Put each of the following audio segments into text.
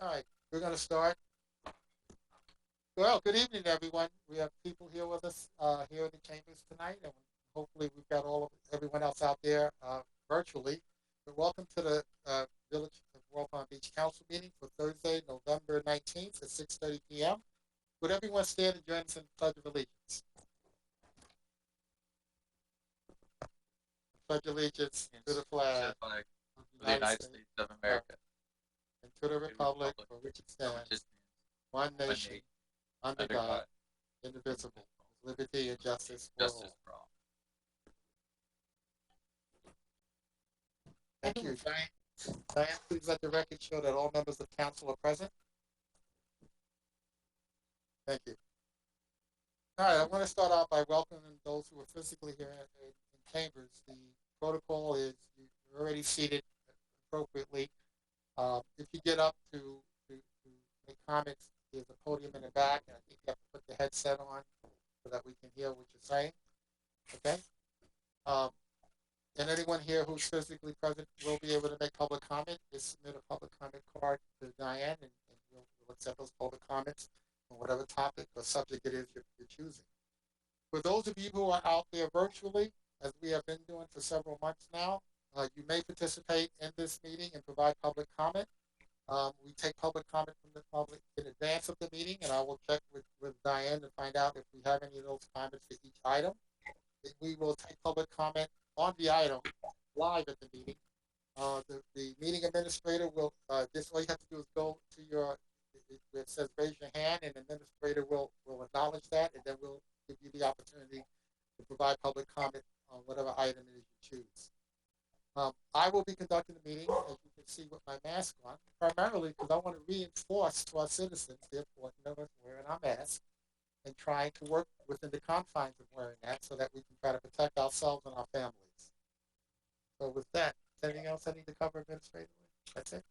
All right, we're going to start. Well, good evening, everyone. We have people here with us here in the chambers tonight, and hopefully we've got all of everyone else out there virtually. But welcome to the Village of Royal Palm Beach Council meeting for Thursday, November 19th at 6:30 p.m. Would everyone stand and join us in the Pledge of Allegiance? Pledge allegiance to the flag of the For the United United States States of of America, America, and to the to the republic republic for which it for which it stands, stands, one one nation, nation, under under God, God, indivisible, indivisible, with liberty and with liberty justice and for justice all. for all. Thank you. Diane, please let the record show that all members of council are present. Thank you. All right, I want to start out by welcoming those who are physically here in chambers. The protocol is you're already seated appropriately. If you get up to make comments, there's a podium in the back, and I think you have to put the headset on so that we can hear what you're saying. Okay? Um, and anyone here who's physically present will be able to make public comment. Just submit a public comment card to Diane, and we'll accept those public comments on whatever topic or subject it is you're choosing. For those of you who are out there virtually, as we have been doing for several months now, you may participate in this meeting and provide public comment. We take public comment from the public in advance of the meeting, and I will check with Diane to find out if we have any of those comments for each item. We will take public comment on the item live at the meeting. The meeting administrator will, just all you have to do is go to it says raise your hand, and the administrator will acknowledge that, and then we'll give you the opportunity to provide public comment on whatever item it is you choose. I will be conducting the meeting, as you can see, with my mask on, primarily because I want to reinforce to our citizens the importance of us wearing our mask and trying to work within the confines of wearing that so that we can try to protect ourselves and our families. So with that, is there anything else I need to cover administratively? That's it?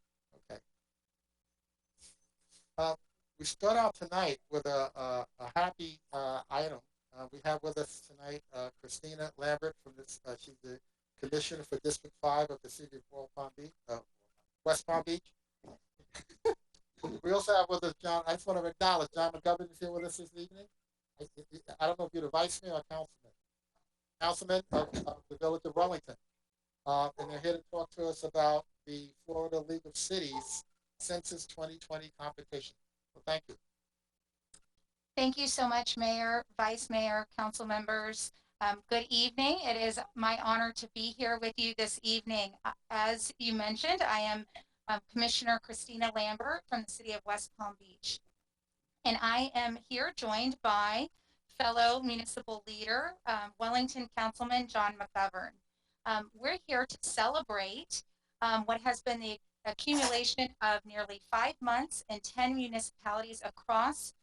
Okay. Uh, we start out tonight with a happy item. We have with us tonight Christina Lambert from this. She's the Commissioner for District 5 of the City of West Palm Beach. We also have with us John. I just want to acknowledge John McGovern is here with us this evening. I don't know if you're the vice mayor or councilman. Councilman of the Village of Wellington. And they're here to talk to us about the Florida League of Cities Census 2020 competition. So thank you. Thank you so much, Mayor, Vice Mayor, council members. Good evening. It is my honor to be here with you this evening. As you mentioned, I am Commissioner Christina Lambert from the City of West Palm Beach. And I am here joined by fellow municipal leader, Wellington Councilman John McGovern. We're here to celebrate what has been the accumulation of nearly 5 months and 10 municipalities across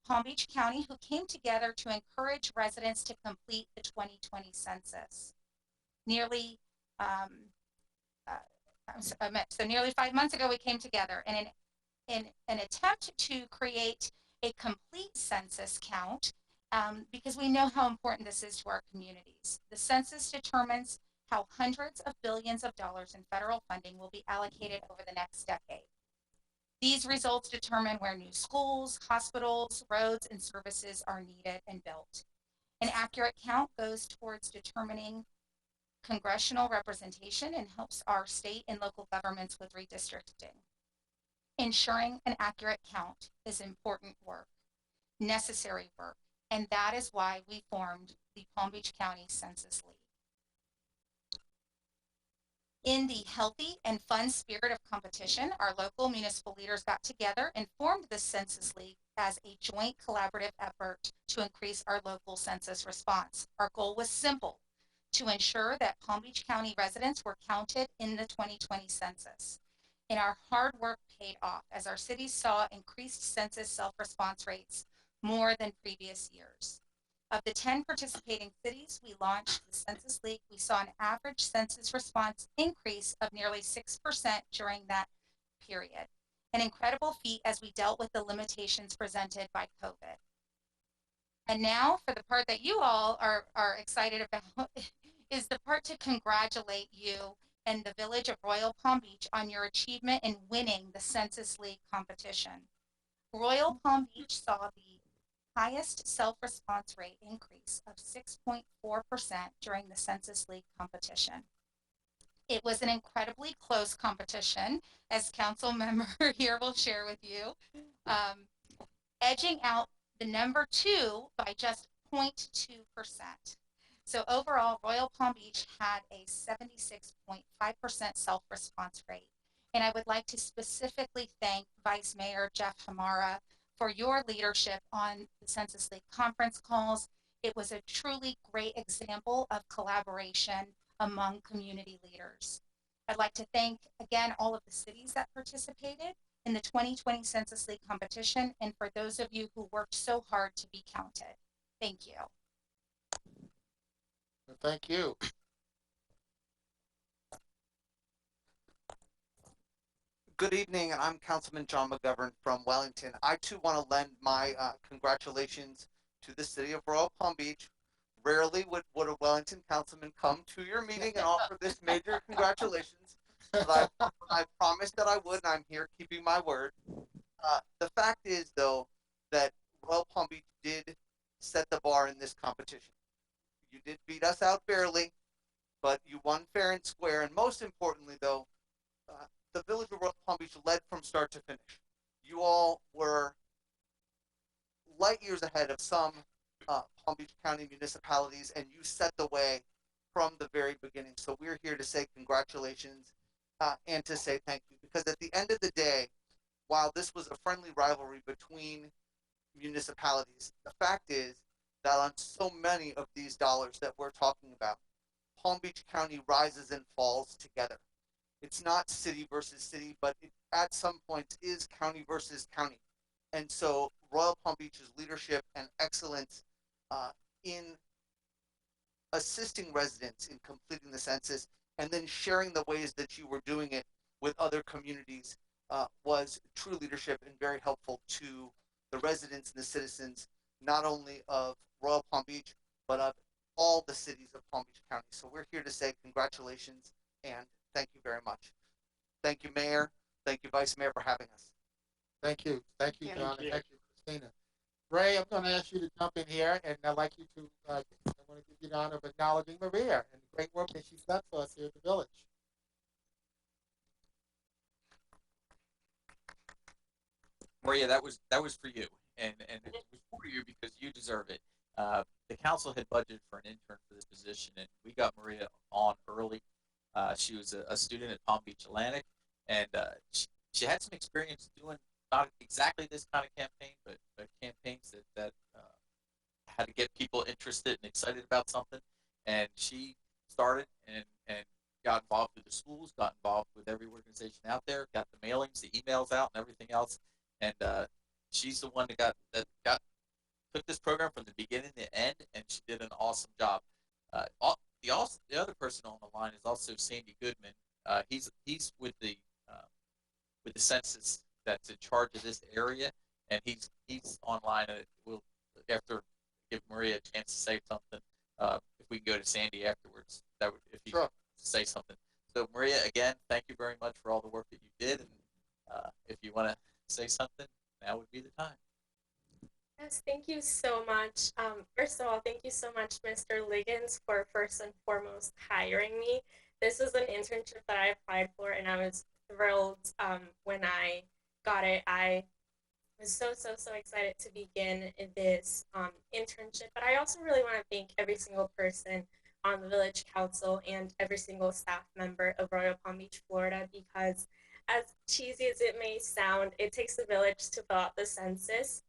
Palm Beach County who came together to encourage residents to complete the 2020 census. Nearly, so nearly 5 months ago, we came together in an attempt to create a complete census count because we know how important this is to our communities. The census determines how hundreds of billions of dollars in federal funding will be allocated over the next decade. These results determine where new schools, hospitals, roads, and services are needed and built. An accurate count goes towards determining congressional representation and helps our state and local governments with redistricting. Ensuring an accurate count is important work, necessary work, and that is why we formed the Palm Beach County Census League. In the healthy and fun spirit of competition, our local municipal leaders got together and formed the Census League as a joint collaborative effort to increase our local census response. Our goal was simple: to ensure that Palm Beach County residents were counted in the 2020 census. And our hard work paid off as our city saw increased census self-response rates more than previous years. Of the 10 participating cities we launched the Census League, we saw an average census response increase of nearly 6% during that period. An incredible feat as we dealt with the limitations presented by COVID. And now for the part that you all are excited about is the part to congratulate you and the Village of Royal Palm Beach on your achievement in winning the Census League competition. Royal Palm Beach saw the highest self-response rate increase of 6.4% during the Census League competition. It was an incredibly close competition, as council member here will share with you, edging out the number 2 by just 0.2%. So overall, Royal Palm Beach had a 76.5% self-response rate. And I would like to specifically thank Vice Mayor Jeff Hamara for your leadership on the Census League conference calls. It was a truly great example of collaboration among community leaders. I'd like to thank again all of the cities that participated in the 2020 Census League competition, and for those of you who worked so hard to be counted. Thank you. Thank you. Good evening, and I'm Councilman John McGovern from Wellington. I too want to lend my congratulations to the city of Royal Palm Beach. Rarely would a Wellington councilman come to your meeting and offer this major congratulations, but I promised that I would, and I'm here keeping my word. The fact is, though, that Royal Palm Beach did set the bar in this competition. You did beat us out barely, but you won fair and square, and most importantly, though, the Village of Royal Palm Beach led from start to finish. You all were light years ahead of some Palm Beach County municipalities, and you set the way from the very beginning. So we're here to say congratulations and to say thank you, because at the end of the day, while this was a friendly rivalry between municipalities, the fact is that on so many of these dollars that we're talking about, Palm Beach County rises and falls together. It's not city versus city, but it, at some points, is county versus county. And so Royal Palm Beach's leadership and excellence in assisting residents in completing the census and then sharing the ways that you were doing it with other communities was true leadership and very helpful to the residents and the citizens, not only of Royal Palm Beach, but of all the cities of Palm Beach County. So we're here to say congratulations and thank you very much. Thank you, Mayor. Thank you, Vice Mayor, for having us. Thank you. Thank you, John, and thank you, Christina. Ray, I'm going to ask you to jump in here, and I'd like you to, I want to give you the honor of acknowledging Maria and the great work that she's done for us here at the village. Maria, that was for you, and it was for you because you deserve it. The council had budgeted for an intern for this position, and we got Maria on early. She was a student at Palm Beach Atlantic, and she had some experience doing not exactly this kind of campaign, but campaigns that had to get people interested and excited about something. And she started and got involved with the schools, got involved with every organization out there, got the mailings, the emails out, and everything else. And she's the one that took this program from the beginning to the end, and she did an awesome job. The other person on the line is also Sandy Goodman. He's with the census that's in charge of this area, and he's online. We'll after give Maria a chance to say something. If we can go to Sandy afterwards, that would if he Sure. say something. So Maria, again, thank you very much for all the work that you did, and if you want to say something, now would be the time. Yes, thank you so much. First of all, thank you so much, Mr. Liggins, for first and foremost hiring me. This was an internship that I applied for, and I was thrilled when I got it. I was so excited to begin this internship. But I also really want to thank every single person on the Village Council and every single staff member of Royal Palm Beach, Florida, because as cheesy as it may sound, it takes a village to fill out the census.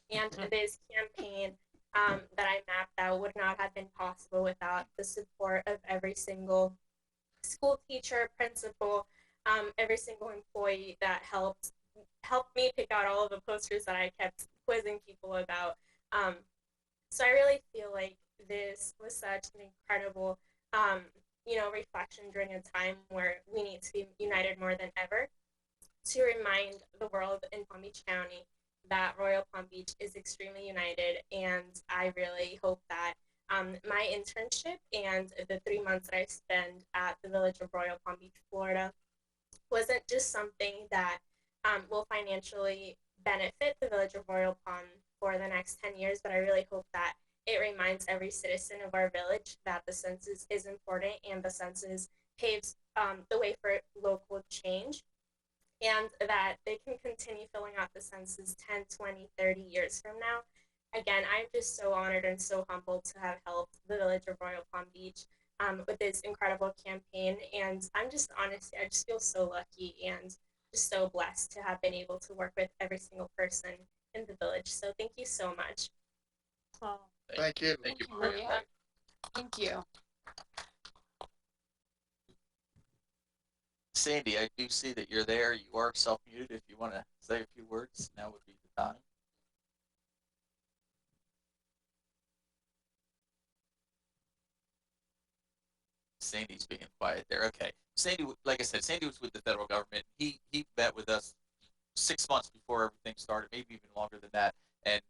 And this campaign that I mapped out would not have been possible without the support of every single school teacher, principal, every single employee that helped me pick out all of the posters that I kept quizzing people about. So I really feel like this was such an incredible, reflection during a time where we need to be united more than ever to remind the world in Palm Beach County that Royal Palm Beach is extremely united, and I really hope that my internship and the 3 months that I spent at the village of Royal Palm Beach, Florida, wasn't just something that will financially benefit the village of Royal Palm for the next 10 years, but I really hope that it reminds every citizen of our village that the census is important and the census paves the way for local change, and that they can continue filling out the census 10, 20, 30 years from now. Again, I'm just so honored and so humbled to have helped the village of Royal Palm Beach with this incredible campaign. And I'm just honestly, I just feel so lucky and just so blessed to have been able to work with every single person in the village. So thank you so much. Oh, Thank you. Thank you, Maria. Thank you. Sandy, I do see that you're there. You are self-muted. If you want to say a few words, now would be the time. Sandy's being quiet there. Okay. Sandy, like I said, Sandy was with the federal government. He met with us 6 months before everything started, maybe even longer than that. And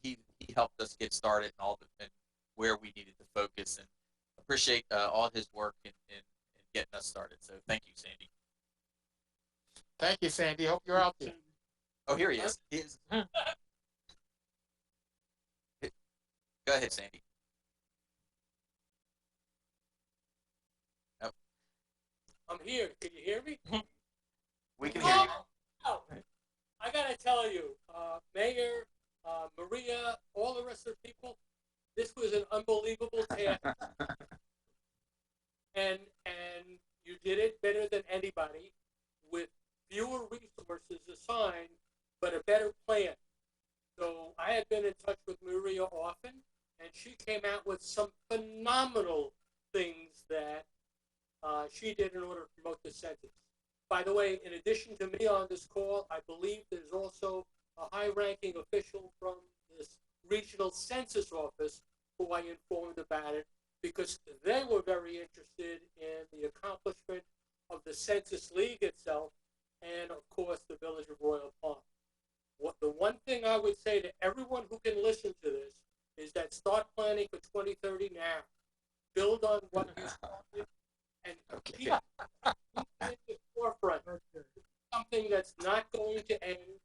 he helped us get started and where we needed to focus, and appreciate all his work in getting us started. So thank you, Sandy. Thank you, Sandy. Hope you're out there. Oh, here he is. He is. Go ahead, Sandy. Oh, I'm here. Can you hear me? we can hear you. Oh, I gotta tell you, Mayor, Maria, all the rest of the people, this was an unbelievable task, and you did it better than anybody, with fewer resources assigned, but a better plan. So I had been in touch with Maria often, and she came out with some phenomenal things that she did in order to promote the census. By the way, in addition to me on this call, I believe there's also a high-ranking official from this regional census office who I informed about it, because they were very interested in the accomplishment of the Census League itself and, of course, the Village of Royal Palm. The one thing I would say to everyone who can listen to this is that start planning for 2030 now. Build on what you started and keep it in the forefront. Something that's not going to end,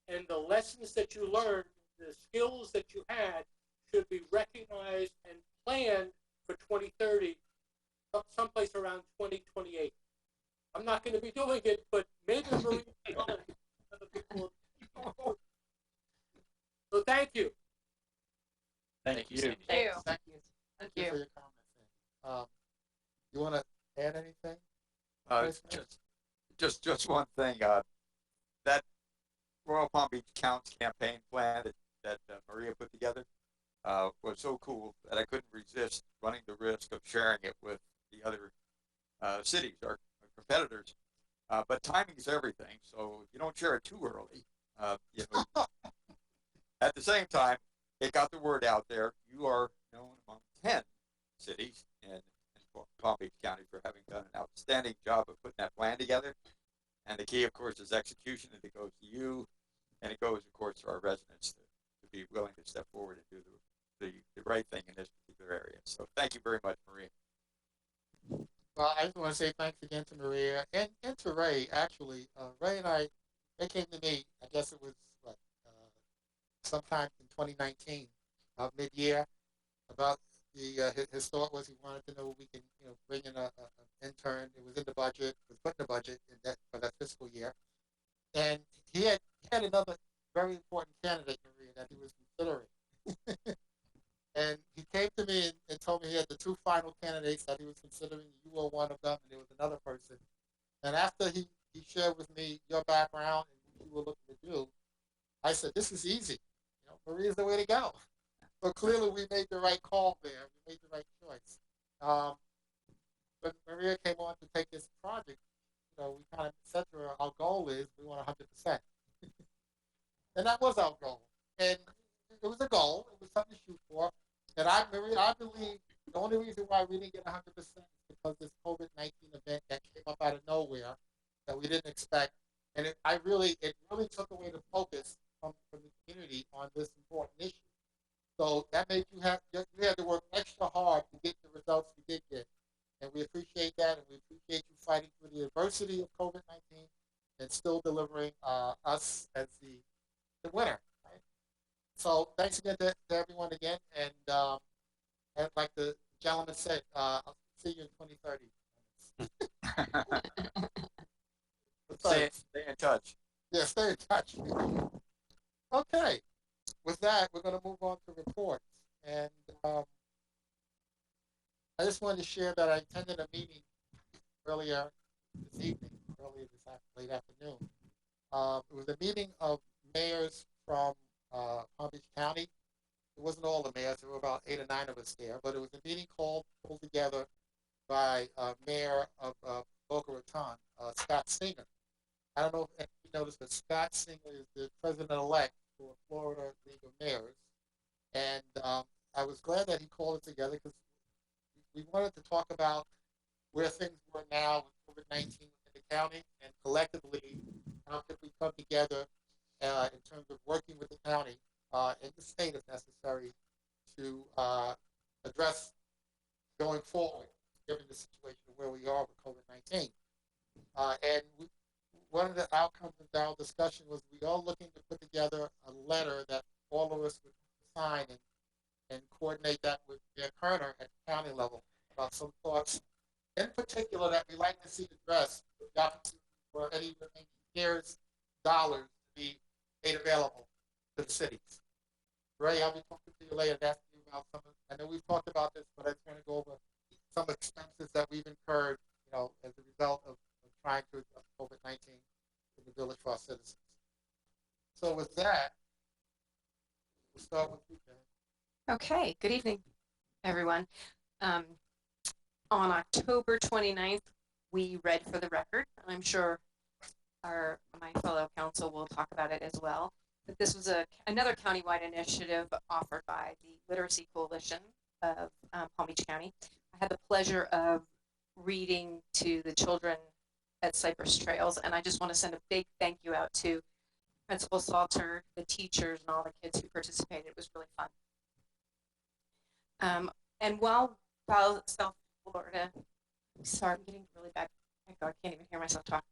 and the lessons that you learned, the skills that you had, should be recognized and planned for 2030, someplace around 2028. I'm not going to be doing it, but maybe Maria other people. So thank you. Thank you, Sandy. Thank you. Thank you. Thank Thank you for you. your comments. You want to add anything? Just one thing. That Royal Palm Beach Counts campaign plan that Maria put together was so cool that I couldn't resist running the risk of sharing it with the other cities, our competitors. But timing is everything, so you don't share it too early. At the same time, it got the word out there. You are known among 10 cities in Palm Beach County for having done an outstanding job of putting that plan together. And the key, of course, is execution, and it goes to you, and it goes, of course, to our residents to be willing to step forward and do the right thing in this particular area. So thank you very much, Maria. Well, I just want to say thanks again to Maria and to Ray, actually. Ray and they came to me, I guess it was, sometime in 2019, mid-year, about his thought was he wanted to know if we can, bring in an intern. It was in the budget, was put in the budget for that fiscal year. And he had another very important candidate, Maria, that he was considering. And he came to me and told me he had the two final candidates that he was considering. You were one of them, and there was another person. And after he shared with me your background and what you were looking to do, I said, this is easy. Maria's the way to go. So clearly we made the right call there. We made the right choice. When Maria came on to take this project, we kind of said to her, our goal is we want 100%. And that was our goal. And it was a goal. It was something to shoot for. And Maria, I believe the only reason why we didn't get 100% is because this COVID-19 event that came up out of nowhere that we didn't expect. And it really took away the focus from the community on this important issue. So that made you had to work extra hard to get the results you did get. And we appreciate that, and we appreciate you fighting through the adversity of COVID-19 and still delivering us as the winner. Right? So thanks again to everyone again, and like the gentleman said, I'll see you in 2030. Stay in touch. Yeah, stay in touch. Okay, with that, we're going to move on to reports. And I just wanted to share that I attended a meeting earlier this evening, late afternoon. It was a meeting of mayors from Palm Beach County. It wasn't all the mayors, there were about 8 or 9 of us there, but it was a meeting pulled together by Mayor of Boca Raton, Scott Singer. I don't know if you noticed, but Scott Singer is the president-elect for Florida League of Mayors. And I was glad that he called it together because we wanted to talk about where things were now with COVID-19 in the county, and collectively, how could we come together in terms of working with the county and the state, if necessary, to address going forward, given the situation of where we are with COVID-19. One of the outcomes of our discussion was we all looking to put together a letter that all of us would sign and coordinate that with Mayor Kerner at the county level about some thoughts in particular that we like to see addressed, the opportunity for any remaining CARES dollars to be made available to the cities. Ray, I'll be talking to you later and asking you about some of, I know we've talked about this, but I just want to go over some expenses that we've incurred, as a result of trying to address COVID-19 in the village for our citizens. So with that, we'll start with you, Jen. Okay, good evening, everyone. On October 29th, we read for the record, and I'm sure my fellow council will talk about it as well, that this was another countywide initiative offered by the Literacy Coalition of Palm Beach County. I had the pleasure of reading to the children at Cypress Trails, and I just want to send a big thank you out to Principal Salter, the teachers, and all the kids who participated. It was really fun. And while South Florida, sorry, I'm getting really bad echo. I can't even hear myself talk.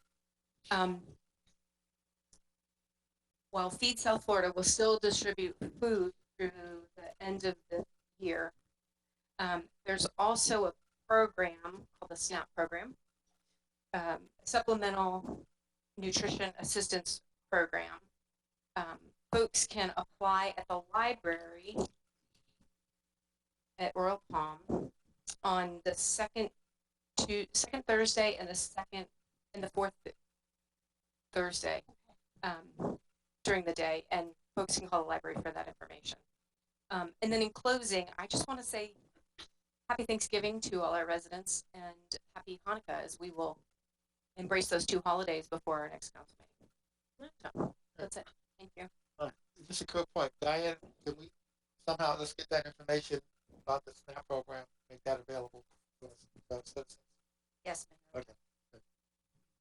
While Feed South Florida will still distribute food through the end of the year, there's also a program called the SNAP program, Supplemental Nutrition Assistance Program. Folks can apply at the library at Royal Palm on the second Thursday and the fourth Thursday during the day, and folks can call the library for that information. And then in closing, I just want to say happy Thanksgiving to all our residents and happy Hanukkah, as we will embrace those 2 holidays before our next council meeting. So that's it. Thank you. Just a quick point, Diane, can we somehow let's get that information about the SNAP program, make that available to our citizens? Yes, ma'am. Okay. Good.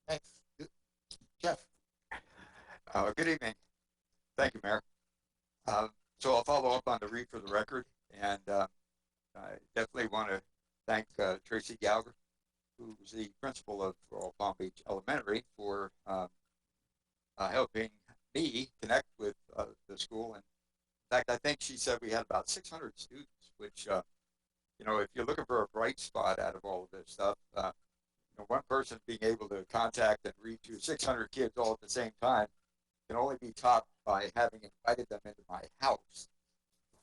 Thanks. Jeff. Good evening. Thank you, Mayor. So I'll follow up on the read for the record, and I definitely want to thank Tracy Gallagher, who was the principal of Royal Palm Beach Elementary, for helping me connect with the school. And in fact, I think she said we had about 600 students, which, if you're looking for a bright spot out of all of this stuff, one person being able to contact and reach to 600 kids all at the same time can only be topped by having invited them into my house.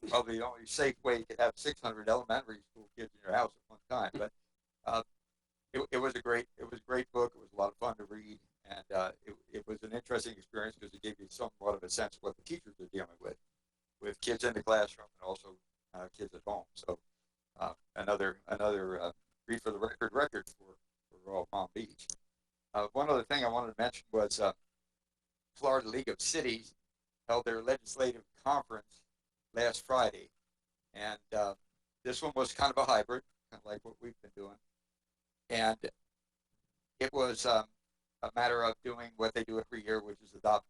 Probably the only safe way you could have 600 elementary school kids in your house at one time. But it was a great book. It was a lot of fun to read, and it was an interesting experience because it gave you somewhat of a sense of what the teachers are dealing with kids in the classroom and also kids at home. So another read for the record for Royal Palm Beach. One other thing I wanted to mention was Florida League of Cities held their legislative conference last Friday, and this one was kind of a hybrid, kind of like what we've been doing, and it was a matter of doing what they do every year, which is adopt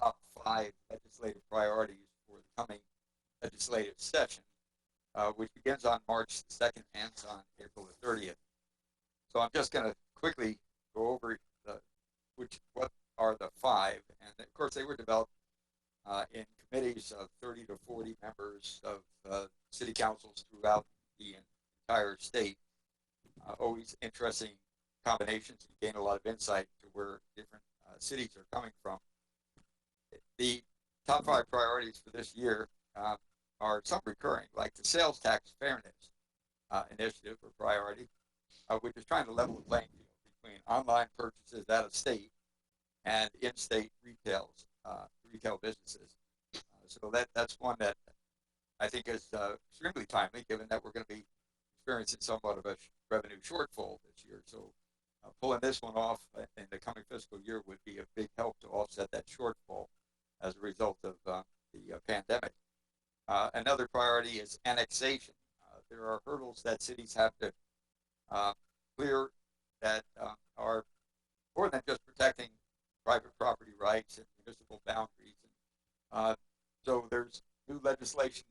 top 5 legislative priorities for the coming legislative session, which begins on March the 2nd and ends on April the 30th. So I'm just going to quickly go over what are the 5, and of course they were developed in committees of 30 to 40 members of city councils throughout the entire state. Always interesting combinations. You gain a lot of insight to where different cities are coming from. The top 5 priorities for this year are some recurring, like the sales tax fairness initiative or priority, which is trying to level the playing field between online purchases out of state and in-state retail businesses. So that's one that I think is extremely timely, given that we're going to be experiencing somewhat of a revenue shortfall this year. So pulling this one off in the coming fiscal year would be a big help to offset that shortfall as a result of the pandemic. Another priority is annexation. There are hurdles that cities have to clear that are more than just protecting private property rights and municipal boundaries. So there's new legislation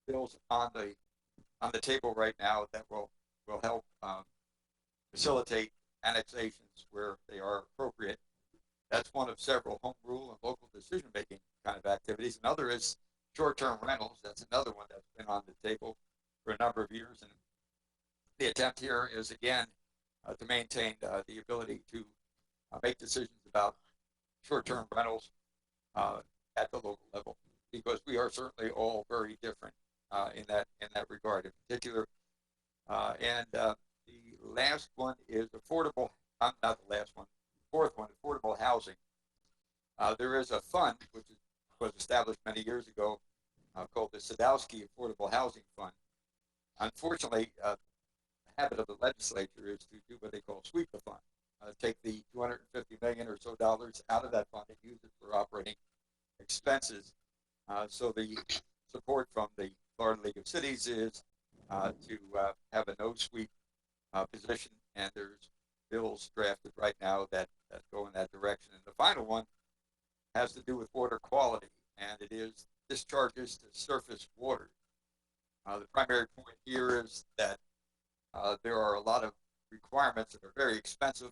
bills on the table right now that will help facilitate annexations where they are appropriate. That's one of several home rule and local decision-making kind of activities. Another is short-term rentals. That's another one that's been on the table for a number of years. And the attempt here is, again, to maintain the ability to make decisions about short-term rentals at the local level, because we are certainly all very different in that regard in particular. And the last one is affordable, not the last one, fourth one, affordable housing. There is a fund which was established many years ago called the Sadowski Affordable Housing Fund. Unfortunately, the habit of the legislature is to do what they call sweep the fund, take the $250 million or so dollars out of that fund and use it for operating expenses. So the support from the Florida League of Cities is to have a no sweep position, and there's bills drafted right now that go in that direction. And the final one has to do with water quality, and it is discharges to surface water. The primary point here is that there are a lot of requirements that are very expensive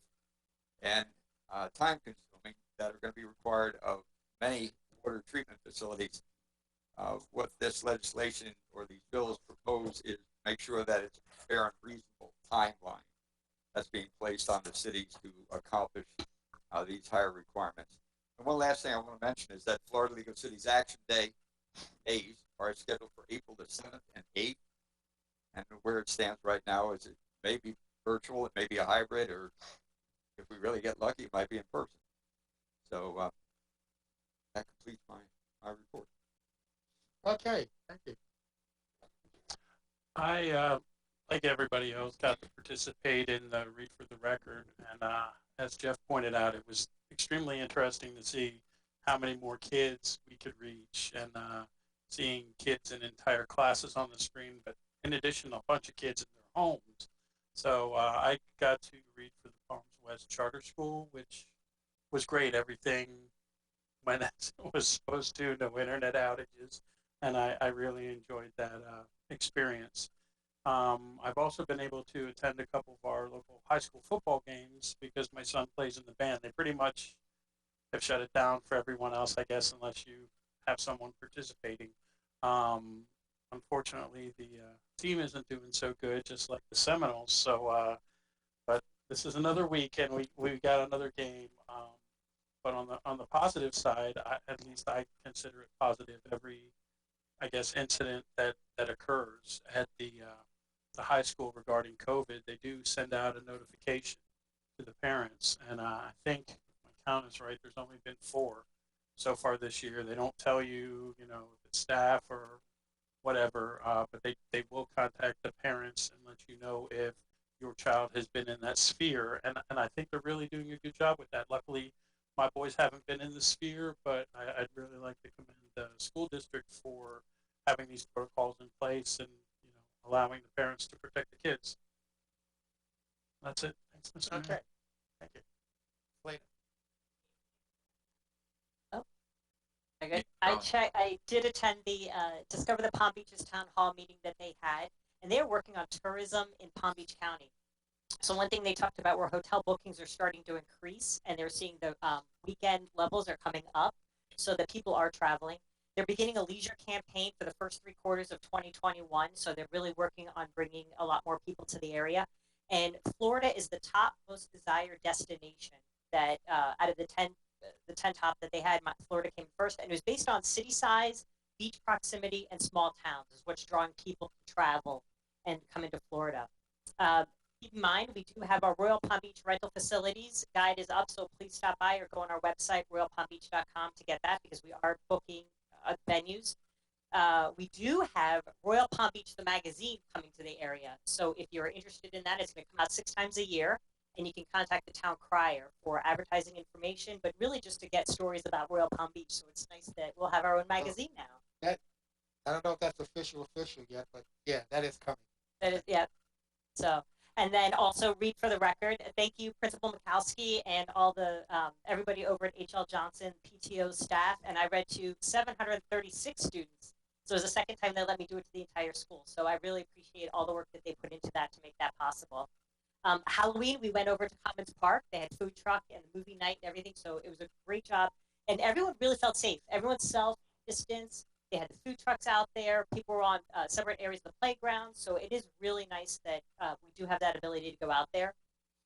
and time consuming that are going to be required of many water treatment facilities. What this legislation or these bills propose is make sure that it's a fair and reasonable timeline that's being placed on the cities to accomplish these higher requirements. And one last thing I want to mention is that Florida League of Cities Action days are scheduled for April the 7th and 8th. And where it stands right now is it may be virtual, it may be a hybrid, or if we really get lucky, it might be in person. So that completes my report. Okay, thank you. I, like everybody else, got to participate in the Read for the Record. And as Jeff pointed out, it was extremely interesting to see how many more kids we could reach, and seeing kids in entire classes on the screen, but in addition, a bunch of kids in their homes. So I got to read for the Palms West Charter School, which was great. Everything went as it was supposed to, no internet outages, and I really enjoyed that experience. I've also been able to attend a couple of our local high school football games because my son plays in the band. They pretty much have shut it down for everyone else, I guess, unless you have someone participating. Unfortunately, the team isn't doing so good, just like the Seminoles. So, but this is another week, and we got another game. But on the positive side, at least I consider it positive. Every, I guess, incident that occurs at the high school regarding COVID, they do send out a notification to the parents, and I think if my count is right, there's only been 4 so far this year. They don't tell you, if it's staff or whatever, but they will contact the parents and let you know if your child has been in that sphere, and I think they're really doing a good job with that. Luckily, my boys haven't been in the sphere, but I'd really like to commend the school district for having these protocols in place and allowing the parents to protect the kids. That's it. Thanks, Mr. Mayor. Okay, thank you. Lena. I I did attend the Discover the Palm Beaches Town Hall meeting that they had, and they are working on tourism in Palm Beach County. So one thing they talked about were hotel bookings are starting to increase, and they're seeing the weekend levels are coming up, so that people are traveling. They're beginning a leisure campaign for the first 3 quarters of 2021, so they're really working on bringing a lot more people to the area. And Florida is the top most desired destination that out of the 10 top that they had, Florida came first, and it was based on city size, beach proximity, and small towns is what's drawing people to travel and come into Florida. Keep in mind, we do have our Royal Palm Beach rental facilities guide is up, so please stop by or go on our website, royalpalmbeach.com, to get that, because we are booking venues. We do have Royal Palm Beach, the magazine, coming to the area. So if you're interested in that, it's going to come out 6 times a year, and you can contact the town crier for advertising information, but really just to get stories about Royal Palm Beach. So it's nice that we'll have our own magazine now. I don't know if that's official yet, but yeah, that is coming. That is, yeah. So, and then also read for the record. Thank you, Principal Mikowski, and all the everybody over at H.L. Johnson PTO staff. And I read to 736 students. So it was the second time they let me do it to the entire school. So I really appreciate all the work that they put into that to make that possible. Halloween, we went over to Commons Park. They had food truck and movie night and everything. So it was a great job. And everyone really felt safe. Everyone self-distanced. They had the food trucks out there. People were on separate areas of the playground. So it is really nice that we do have that ability to go out there.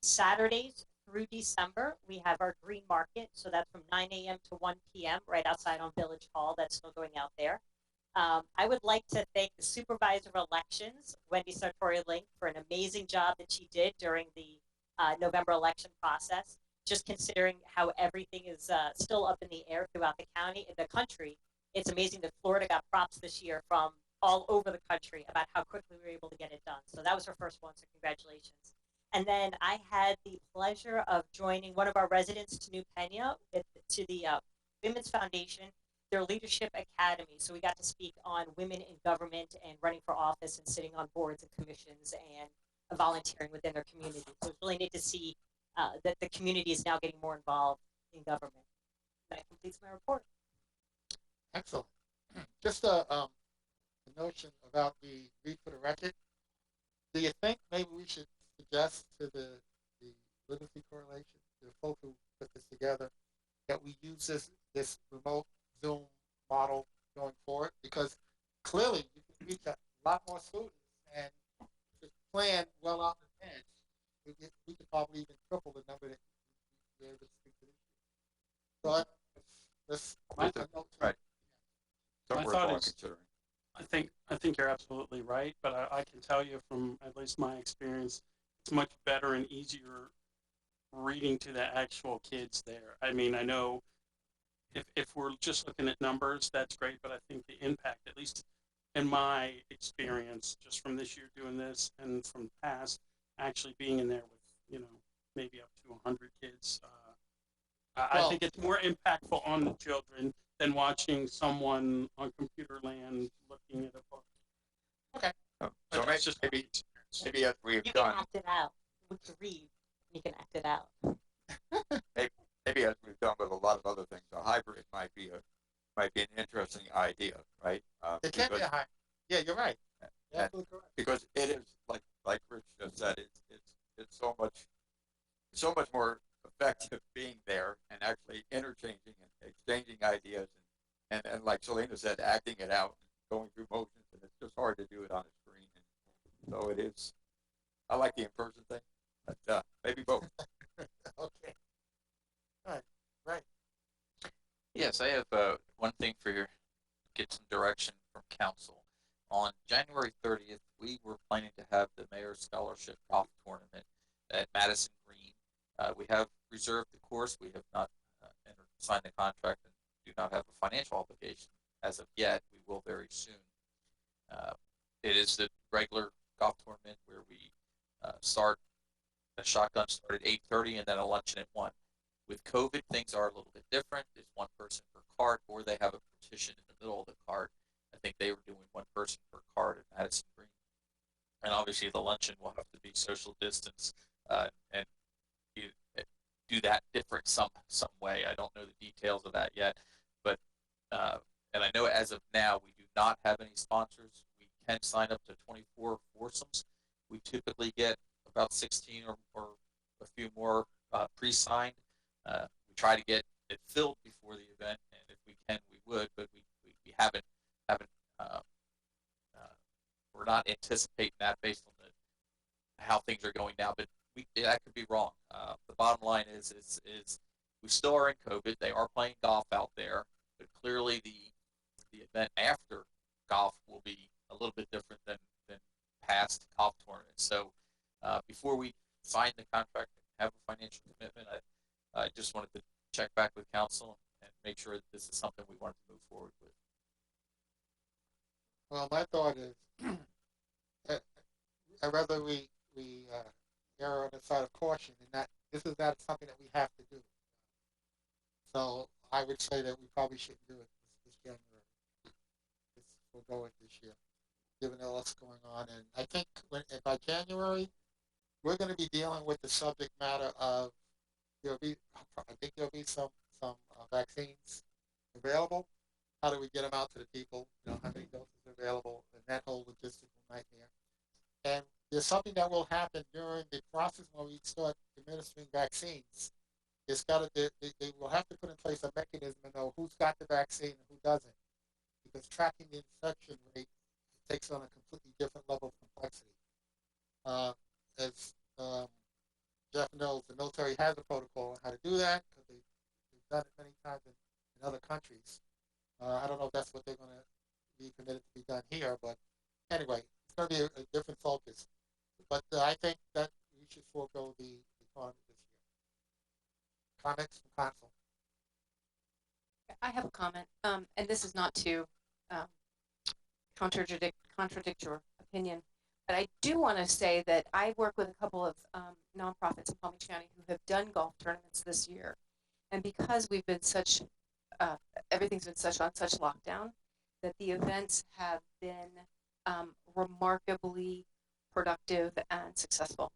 Saturdays through December, we have our green market. So that's from 9 a.m. to 1 p.m. right outside on Village Hall. That's still going out there. I would like to thank the Supervisor of Elections, Wendy Sartori-Link, for an amazing job that she did during the November election process. Just considering how everything is still up in the air throughout the county, the country, it's amazing that Florida got props this year from all over the country about how quickly we were able to get it done. So that was her first one, so congratulations. And then I had the pleasure of joining one of our residents to New Pena to the Women's Foundation, their Leadership Academy. So we got to speak on women in government and running for office and sitting on boards and commissions and volunteering within their community. So it's really neat to see that the community is now getting more involved in government. That completes my report. Excellent. Just a notion about the read for the record. Do you think maybe we should suggest to the literacy correlation, the folks who put this together, that we use this remote Zoom model going forward? Because clearly you can reach a lot more students, and if it's planned well out in advance, we could probably even triple the number that we're able to speak to this year. So right. My thought is, I think you're absolutely right, but I can tell you from at least my experience, it's much better and easier reading to the actual kids there. I mean, I know if we're just looking at numbers, that's great, but I think the impact, at least in my experience, just from this year doing this and from past, actually being in there with, maybe up to 100 kids, I think it's more impactful on the children than watching someone on computer land looking at a book. Okay. So It's just maybe as we've You done, can act it out. We can read. You can act it out. maybe as we've done with a lot of other things, a hybrid might be an interesting idea, right? It can be a high. Yeah, you're right. You're absolutely correct. Because it is like Rich just said, it's so much more effective being there and actually interchanging and exchanging ideas and like Selena said, acting it out and going through motions, and it's just hard to do it on a screen. And so it is. I like the in-person thing, but maybe both. Okay. All right. Right. Yes, I have one thing for your get some direction from council. On January 30th, we were planning to have the Mayor's Scholarship Golf Tournament at Madison Green. We have reserved the course. We have not signed the contract and do not have a financial obligation as of yet. We will very soon. It is the regular golf tournament where we start a shotgun start at 8:30 and then a luncheon at 1. With COVID, things are a little bit different. It's one person per cart, or they have a partition in the middle of the cart. I think they were doing one person per cart at Madison Green. And obviously the luncheon will have to be social distance and do that different some way. I don't know the details of that yet, but and I know as of now we do not have any sponsors. We can sign up to 24 foursomes. We typically get about 16 or a few more pre-signed. We try to get it filled before the event, and if we can, we would, but we haven't uh, we're not anticipating that based on how things are going now. But that could be wrong. The bottom line is we still are in COVID. They are playing golf out there, but clearly the event after golf will be a little bit different than past golf tournaments. So before we sign the contract and have a financial commitment, I just wanted to check back with council and make sure that this is something we wanted to move forward with. Well, my thought is, I'd rather we err on the side of caution, and that this is not something that we have to do. So I would say that we probably shouldn't do it this January. We'll go it this year, given all that's going on. And I think by January, we're going to be dealing with the subject matter of I think there'll be some vaccines available. How do we get them out to the people? How many doses are available, and that whole logistical nightmare. And there's something that will happen during the process when we start administering vaccines. They will have to put in place a mechanism to know who's got the vaccine and who doesn't, because tracking the infection rate takes on a completely different level of complexity. As Jeff knows, the military has a protocol on how to do that because they've done it many times in other countries. I don't know if that's what they're going to be committed to be done here, but anyway, it's going to be a different focus. But I think that we should forego the tournament this year. Comments from council? I have a comment, and this is not to contradict your opinion, but I do want to say that I work with a couple of nonprofits in Palm Beach County who have done golf tournaments this year, and because we've been everything's been on such lockdown, that the events have been remarkably productive and successful.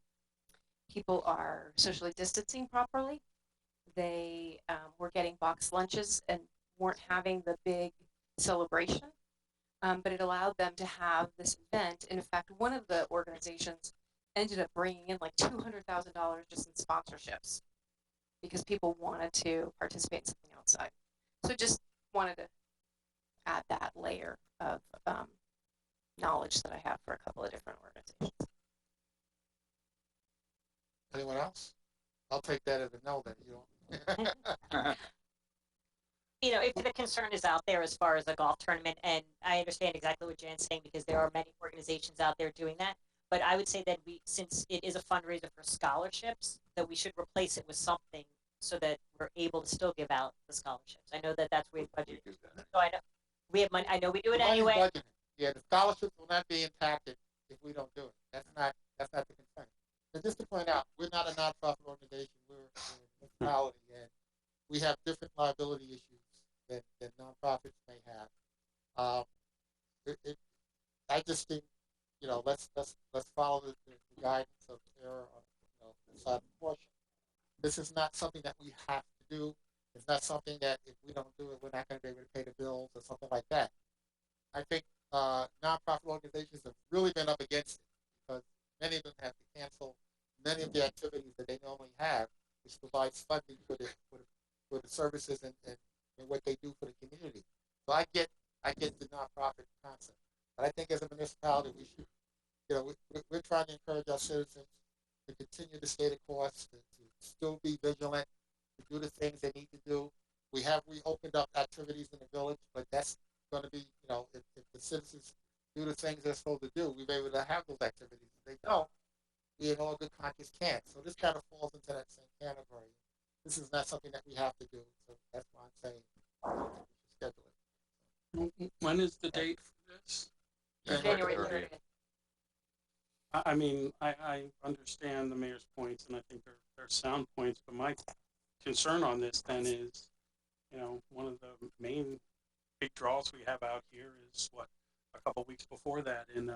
People are socially distancing properly. They were getting boxed lunches and weren't having the big celebration, but it allowed them to have this event. And in fact, one of the organizations ended up bringing in like $200,000 just in sponsorships because people wanted to participate in something outside. So just wanted to add that layer of knowledge that I have for a couple of different organizations. Anyone else? I'll take that as a no then. You don't. If the concern is out there as far as a golf tournament, and I understand exactly what Jan's saying because there are many organizations out there doing that, but I would say that since it is a fundraiser for scholarships, that we should replace it with something so that we're able to still give out the scholarships. I know that that's where we budget. So I know we have money. I know we do it anyway. Budgeted. Yeah, the scholarships will not be impacted if we don't do it. That's not the concern. But just to point out, we're not a nonprofit organization. We're a municipality, and we have different liability issues than nonprofits may have. I just think, let's follow the guidance of error on the side of caution. This is not something that we have to do. It's not something that if we don't do it, we're not going to be able to pay the bills or something like that. I think nonprofit organizations have really been up against it because many of them have to cancel many of the activities that they normally have, which provides funding for the services and what they do for the community. So I get the nonprofit concept, but I think as a municipality we should, we're trying to encourage our citizens to continue to stay the course, to still be vigilant, to do the things they need to do. We opened up activities in the village, but that's going to be, if the citizens do the things they're supposed to do, we're able to have those activities. If they don't, we in all good conscience can't. So this kind of falls into that same category. This is not something that we have to do. So that's why I'm saying we should schedule it. When is the date for this? January 30th. I mean, I understand the mayor's points, and I think they're sound points, but my concern on this then is, one of the main big draws we have out here is a couple weeks before that in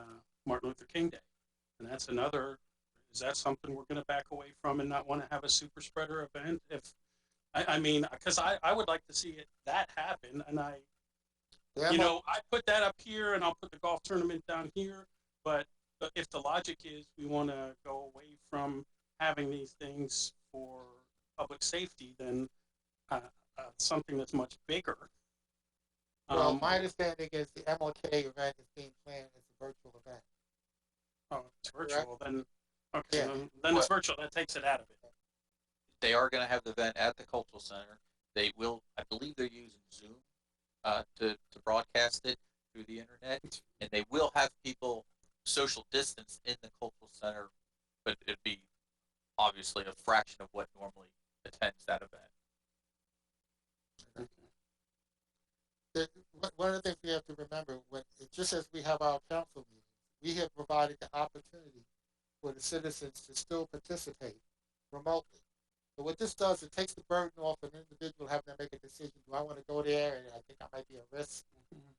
Martin Luther King Day. And that's is that something we're going to back away from and not want to have a super spreader event? Because I would like to see that happen, and The You ML know, I put that up here and I'll put the golf tournament down here, but if the logic is we want to go away from having these things for public safety, then something that's much bigger. Well, my understanding is the Mlk event is being planned as a virtual event. Oh, it's virtual, then, okay, Yeah. then it's virtual, that takes it out of it. They are going to have the event at the cultural center. They will, I believe, they're using Zoom to broadcast it through the internet, and they will have people social distance in the cultural center, but it'd be obviously a fraction of what normally attends that event. One of the things we have to remember, just as we have our council meetings, we have provided the opportunity for the citizens to still participate remotely. So what this does, it takes the burden off an individual having to make a decision. Do I want to go there and I think I might be at risk,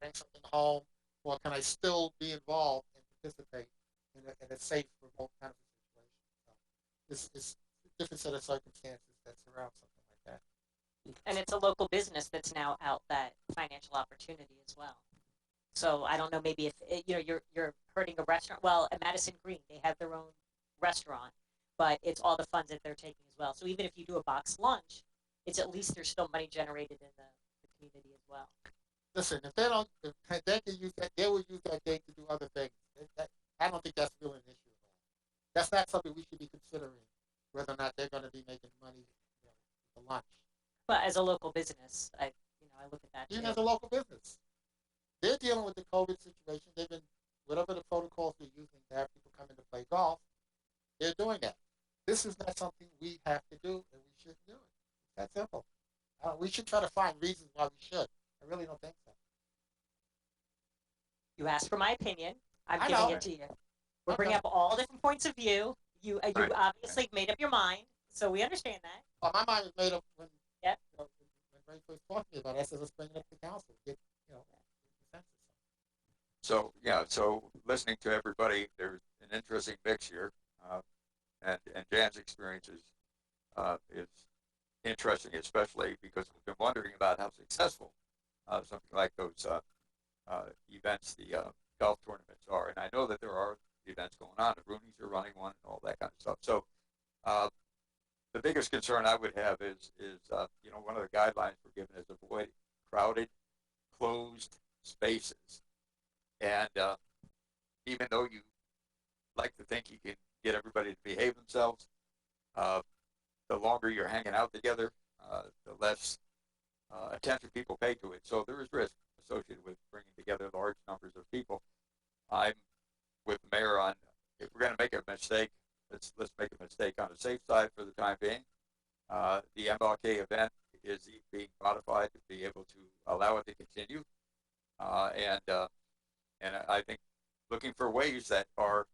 bring something home, or can I still be involved and participate in a safe remote kind of a situation? So it's a different set of circumstances that surround something like that. And it's a local business that's now out that financial opportunity as well. So I don't know, maybe if you're hurting a restaurant. Well, at Madison Green, they have their own restaurant, but it's all the funds that they're taking as well. So even if you do a box lunch, it's at least there's still money generated in the community as well. Listen, if they can use that, they will use that day to do other things. I don't think that's really an issue at all. That's not something we should be considering, whether or not they're going to be making money for lunch. But as a local business, I look at that Even too. as a local business, they're dealing with the COVID situation. They've been, whatever the protocols they're using to have people come in to play golf, they're doing that. This is not something we have to do, and we shouldn't do it. It's that simple. We should try to find reasons why we should. I really don't think so. You asked for my opinion. I'm I giving know. it to you. We're bringing up all different points of view. You Right. obviously made up your mind, so we understand that. Well, my mind was made up when Yep. when Ray first talked to me about it. I said, let's bring it up to council. Get consensus. So yeah, so listening to everybody, there's an interesting mix here, and Jan's experience is interesting, especially because we've been wondering about how successful something like those events, the golf tournaments are, and I know that there are events going on. The Roonies are running one, and all that kind of stuff. So the biggest concern I would have is one of the guidelines we're given is avoid crowded, closed spaces. And even though you like to think you can get everybody to behave themselves, the longer you're hanging out together, the less attention people pay to it. So there is risk associated with bringing together large numbers of people. I'm with the mayor on, if we're going to make a mistake, let's make a mistake on the safe side for the time being. The Mlk event is being modified to be able to allow it to continue, and I think looking for ways that are